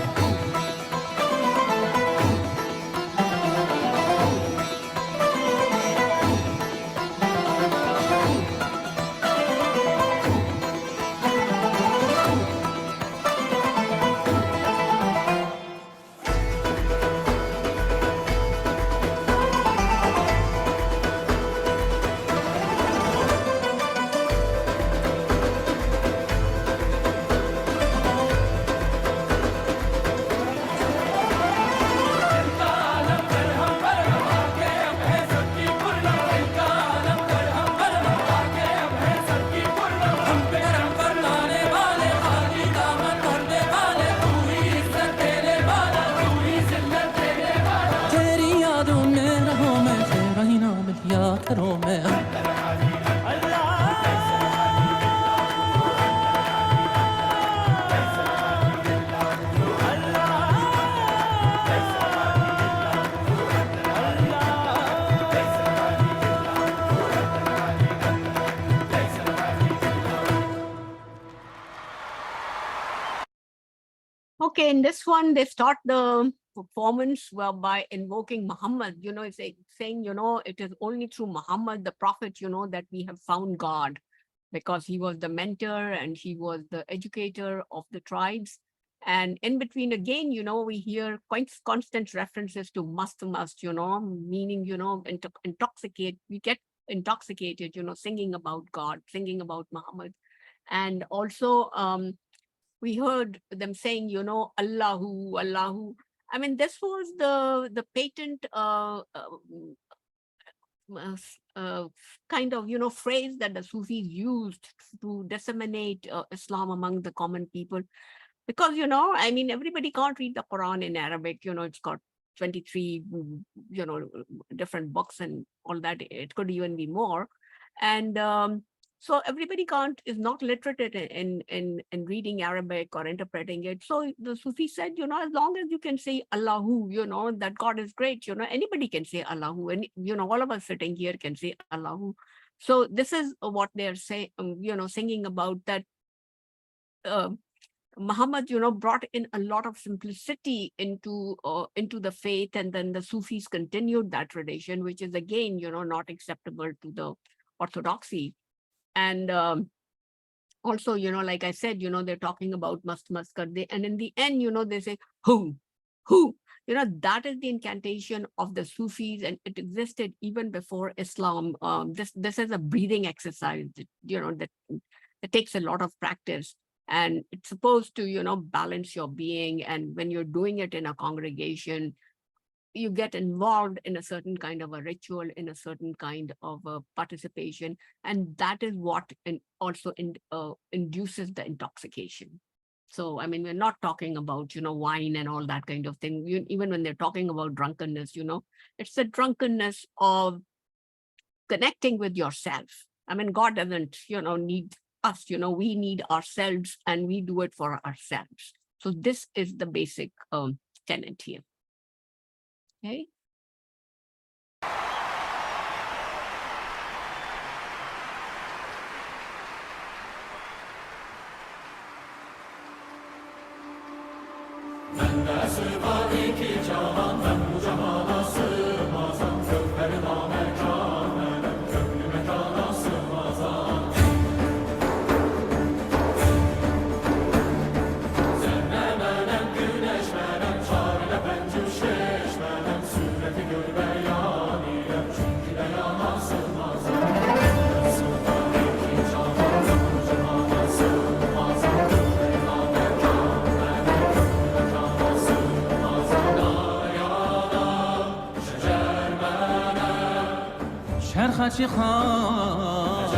Speaker 5: तेरी यादों में रहूं मैं, तेरा ही नाम लिया करूं मैं।
Speaker 2: Okay, in this one, they start the performance by invoking Muhammad, saying, it is only through Muhammad, the prophet, that we have found God, because he was the mentor and he was the educator of the tribes. And in between, again, we hear quite constant references to must, meaning, intoxicate. We get intoxicated, singing about God, singing about Muhammad. And also, we heard them saying, Allahu, Allahu. I mean, this was the patent kind of, phrase that the Sufis used to disseminate Islam among the common people. Because, I mean, everybody can't read the Quran in Arabic, it's got 23, different books and all that. It could even be more. And so everybody is not literate in reading Arabic or interpreting it. So the Sufi said, as long as you can say Allahu, that God is great, anybody can say Allahu, and, all of us sitting here can say Allahu. So this is what they're saying, singing about, that Muhammad, brought in a lot of simplicity into the faith, and then the Sufis continued that tradition, which is again, not acceptable to the orthodoxy. And also, like I said, they're talking about must kar de, and in the end, they say who, that is the incantation of the Sufis, and it existed even before Islam. This is a breathing exercise, that takes a lot of practice. And it's supposed to, balance your being. And when you're doing it in a congregation, you get involved in a certain kind of a ritual, in a certain kind of a participation. And that is what also induces the intoxication. So, I mean, we're not talking about, wine and all that kind of thing. Even when they're talking about drunkenness, it's the drunkenness of connecting with yourself. I mean, God doesn't, need us, we need ourselves, and we do it for ourselves. So this is the basic tenet here. Okay.
Speaker 5: شرخة خان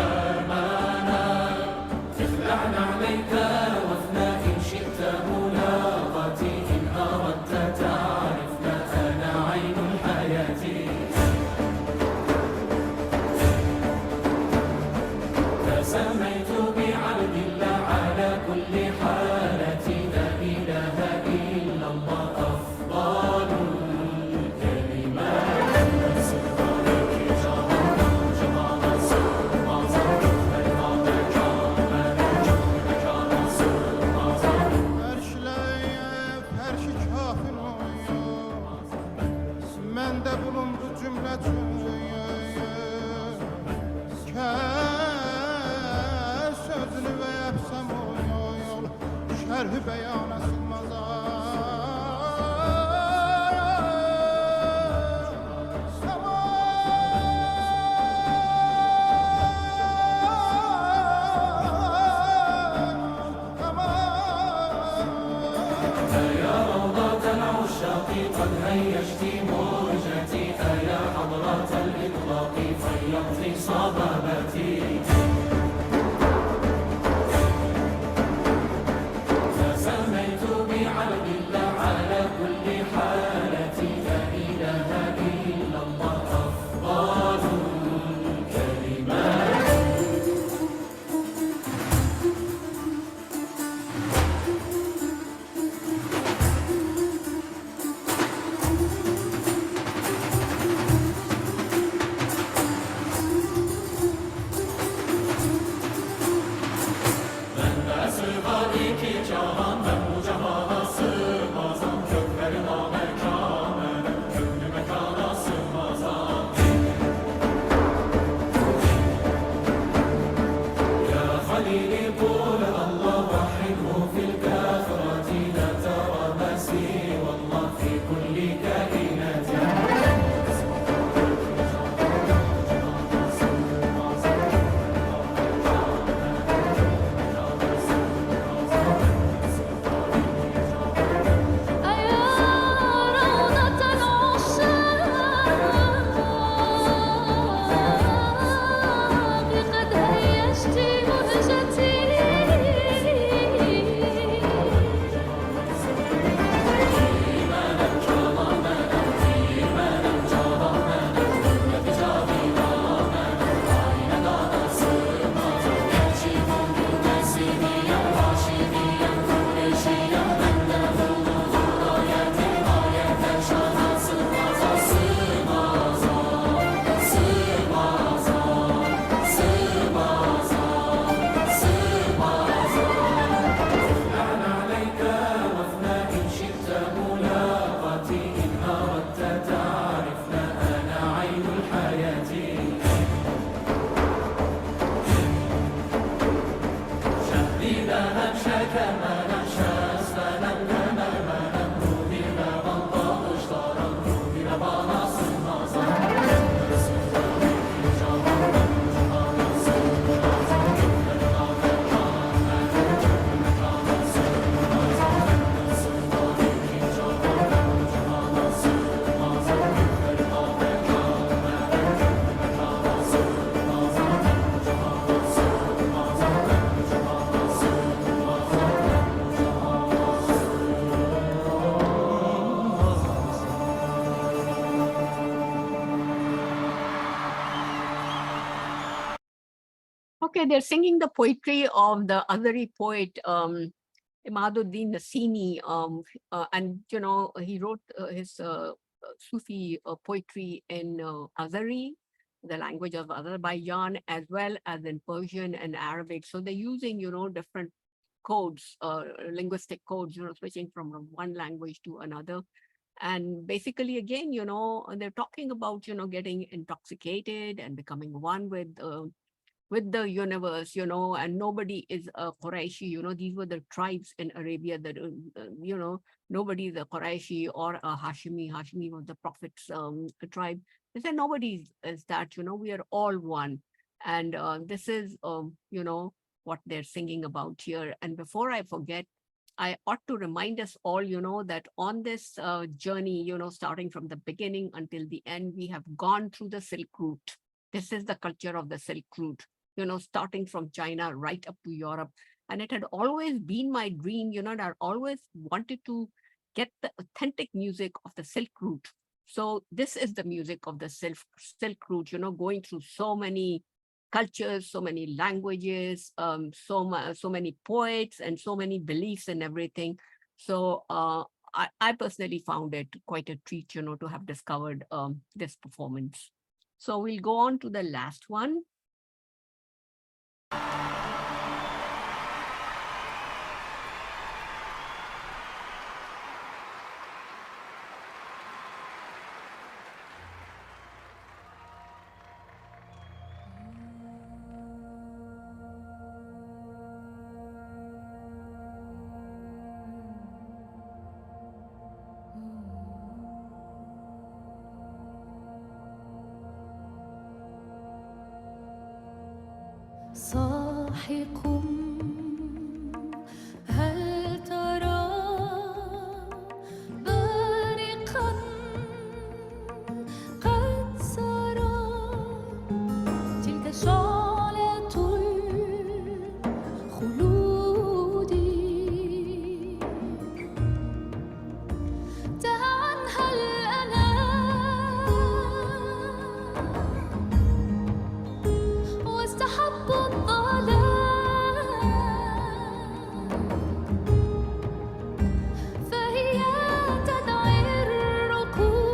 Speaker 5: تخلعنا عليك وفنا إن شئت ملاقتي إن أردت تعرفنا أنا عين الحياة تسميت بعبد الله على كل حالة لا إله إلا الله أفضل الكلمات
Speaker 2: Okay, they're singing the poetry of the Azari poet, Imaduddin Nasimi, and he wrote his Sufi poetry in Azari, the language of Azerbaijan, as well as in Persian and Arabic. So they're using, different codes, linguistic codes, switching from one language to another. And basically, again, they're talking about, getting intoxicated and becoming one with the universe, and nobody is a Quraishi, these were the tribes in Arabia that, nobody is a Quraishi or a Hashimi. Hashimi was the prophet's tribe. They said nobody is that, we are all one. And this is, what they're singing about here. And before I forget, I ought to remind us all, that on this journey, starting from the beginning until the end, we have gone through the Silk Route. This is the culture of the Silk Route, starting from China right up to Europe. And it had always been my dream, that I always wanted to get the authentic music of the Silk Route. So this is the music of the Silk Route, going through so many cultures, so many languages, so many poets, and so many beliefs and everything. So I personally found it quite a treat, to have discovered this performance. So we'll go on to the last one.
Speaker 9: صاحق هل ترى بارقا قد سرى تلك شعلة الخلود تاه عنها الأنام واستحبوا فهي تدعي الركود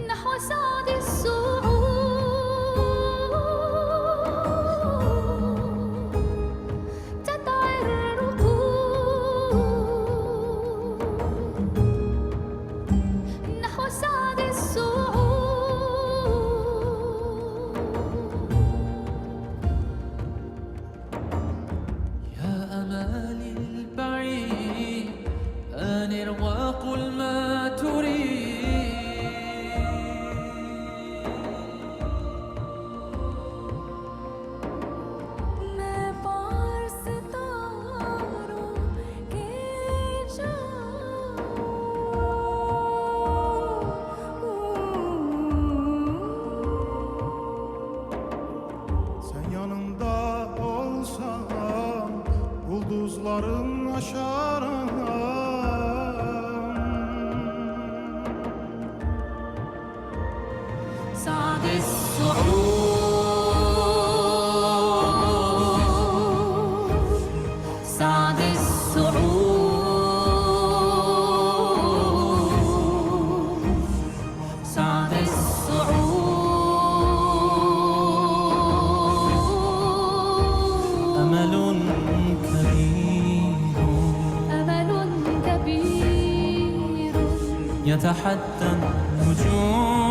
Speaker 9: نحو سعد الصعود تدعي الركود نحو سعد الصعود
Speaker 5: وقل ما تريد
Speaker 9: मैं पार सितारों के
Speaker 7: Sen yanımda olsan Bulduzların aşarım
Speaker 9: سعد الصعود سعد الصعود سعد الصعود
Speaker 5: أمل كبير
Speaker 9: أمل كبير
Speaker 5: يتحدى النجوم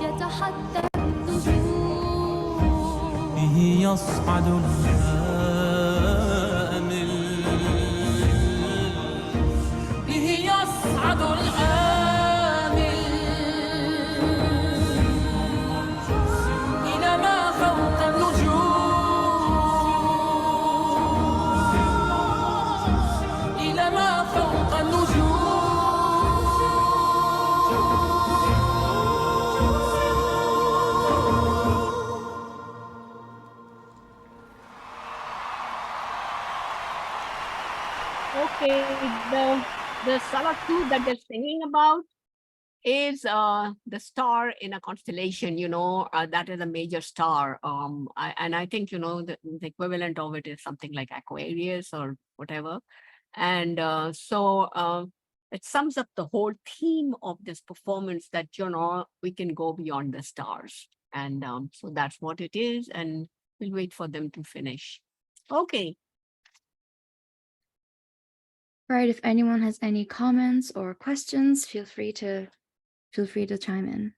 Speaker 9: يتحدى النجوم
Speaker 5: به يصعد الآمل به يصعد الآمل إلى ما فوق النجوم إلى ما فوق النجوم
Speaker 2: Okay, the solitude that they're singing about, is the star in a constellation, that is a major star. And I think, the equivalent of it is something like Aquarius or whatever. And it sums up the whole theme of this performance that, we can go beyond the stars. And so that's what it is. And we'll wait for them to finish. Okay.
Speaker 1: All right, if anyone has any comments or questions, feel free to chime in.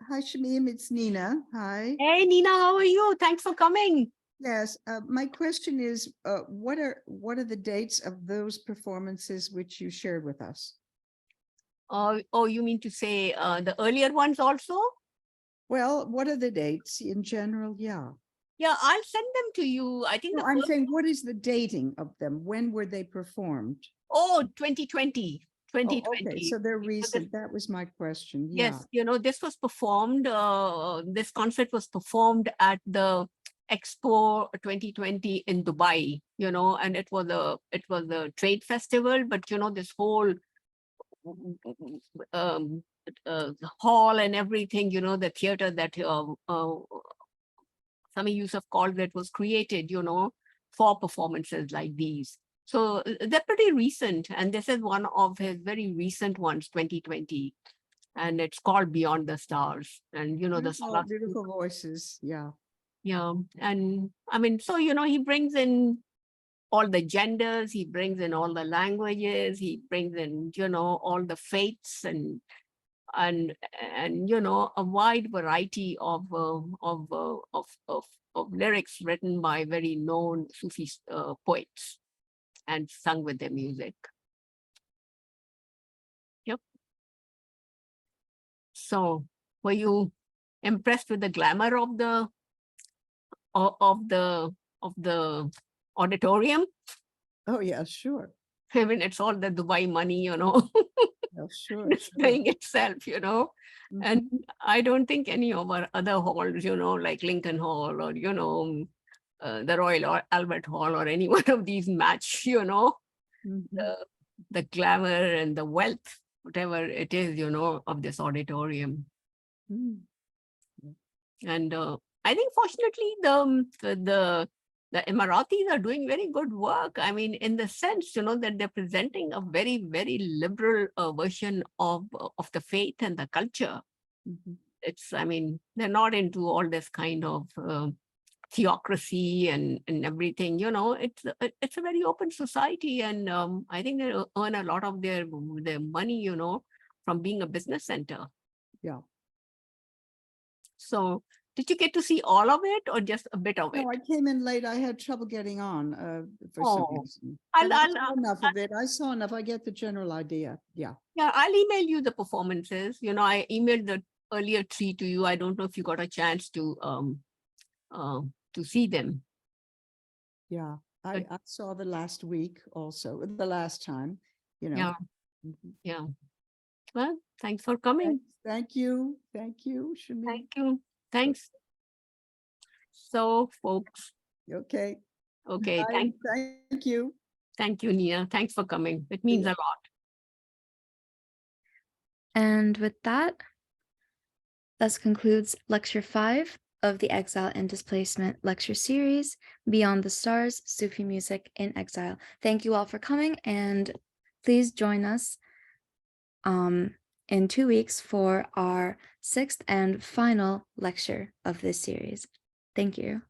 Speaker 10: Hi, Shamim, it's Nina. Hi.
Speaker 2: Hey, Nina, how are you? Thanks for coming.
Speaker 10: Yes, my question is, what are the dates of those performances which you shared with us?
Speaker 2: Oh, you mean to say the earlier ones also?
Speaker 10: Well, what are the dates in general? Yeah.
Speaker 2: Yeah, I'll send them to you. I think
Speaker 10: No,
Speaker 2: the
Speaker 10: I'm
Speaker 2: first,
Speaker 10: saying, what is the dating of them? When were they performed?
Speaker 2: 2020.
Speaker 10: Oh,
Speaker 2: 2020.
Speaker 10: okay, so they're
Speaker 2: So this-
Speaker 10: recent. That was my question. Yeah.
Speaker 2: Yes, this was performed, this concert was performed at the Expo 2020 in Dubai, and it was a trade festival, but this whole the hall and everything, the theater that Sami Yousuf called it was created, for performances like these. So they're pretty recent, and this is one of his very recent ones, 2020, and it's called Beyond the Stars. And the
Speaker 10: Beautiful,
Speaker 2: solar,
Speaker 10: beautiful voices. Yeah.
Speaker 2: yeah, and I mean, so he brings in all the genders, he brings in all the languages, he brings in all the faiths and a wide variety of lyrics written by very known Sufi poets and sung with their music. Yep. So, were you impressed with the glamour of the auditorium?
Speaker 10: Oh, yeah, sure.
Speaker 2: I mean, it's all the Dubai money,
Speaker 10: Oh, sure.
Speaker 2: displaying itself,
Speaker 10: Mhm.
Speaker 2: and I don't think any of our other halls, like Lincoln Hall or, the Royal Albert Hall or any one of these match,
Speaker 10: Mhm.
Speaker 2: the glamour and the wealth, whatever it is, of this auditorium.
Speaker 10: Mm.
Speaker 2: And I think fortunately the Emiratis are doing very good work. I mean, in the sense, that they're presenting a very, very liberal version of the faith and the culture.
Speaker 10: Mhm.
Speaker 2: I mean, they're not into all this kind of theocracy and everything, it's a very open society. And I think they earn a lot of their money, from being a business center.
Speaker 10: Yeah.
Speaker 2: So did you get to see all of it or just a bit of it?
Speaker 10: No, I came in late. I had trouble getting on for some
Speaker 2: Oh,
Speaker 10: reason.
Speaker 2: I'll-
Speaker 10: But I
Speaker 2: I'll-
Speaker 10: saw enough of it. I saw enough. I get the general idea. Yeah.
Speaker 2: Yeah, I'll email you the performances. I emailed the earlier 3 to you. I don't know if you got a chance to see them.
Speaker 10: Yeah. I saw the last week also, the last time,
Speaker 2: Yeah.
Speaker 10: Mhm.
Speaker 2: Yeah. Well, thanks for coming.
Speaker 10: Thank you. Thank you, Shamim.
Speaker 2: Thank you. Thanks. So, folks,
Speaker 10: Okay.
Speaker 2: okay,
Speaker 10: Bye. Thank you.
Speaker 2: thank you, Nia. Thanks for coming. It means a lot.
Speaker 1: And with that, thus concludes Lecture 5 of the Exile and Displacement lecture series, Beyond the Stars, Sufi Music in Exile. Thank you all for coming, and please join us in 2 weeks for our 6th and final lecture of this series. Thank you.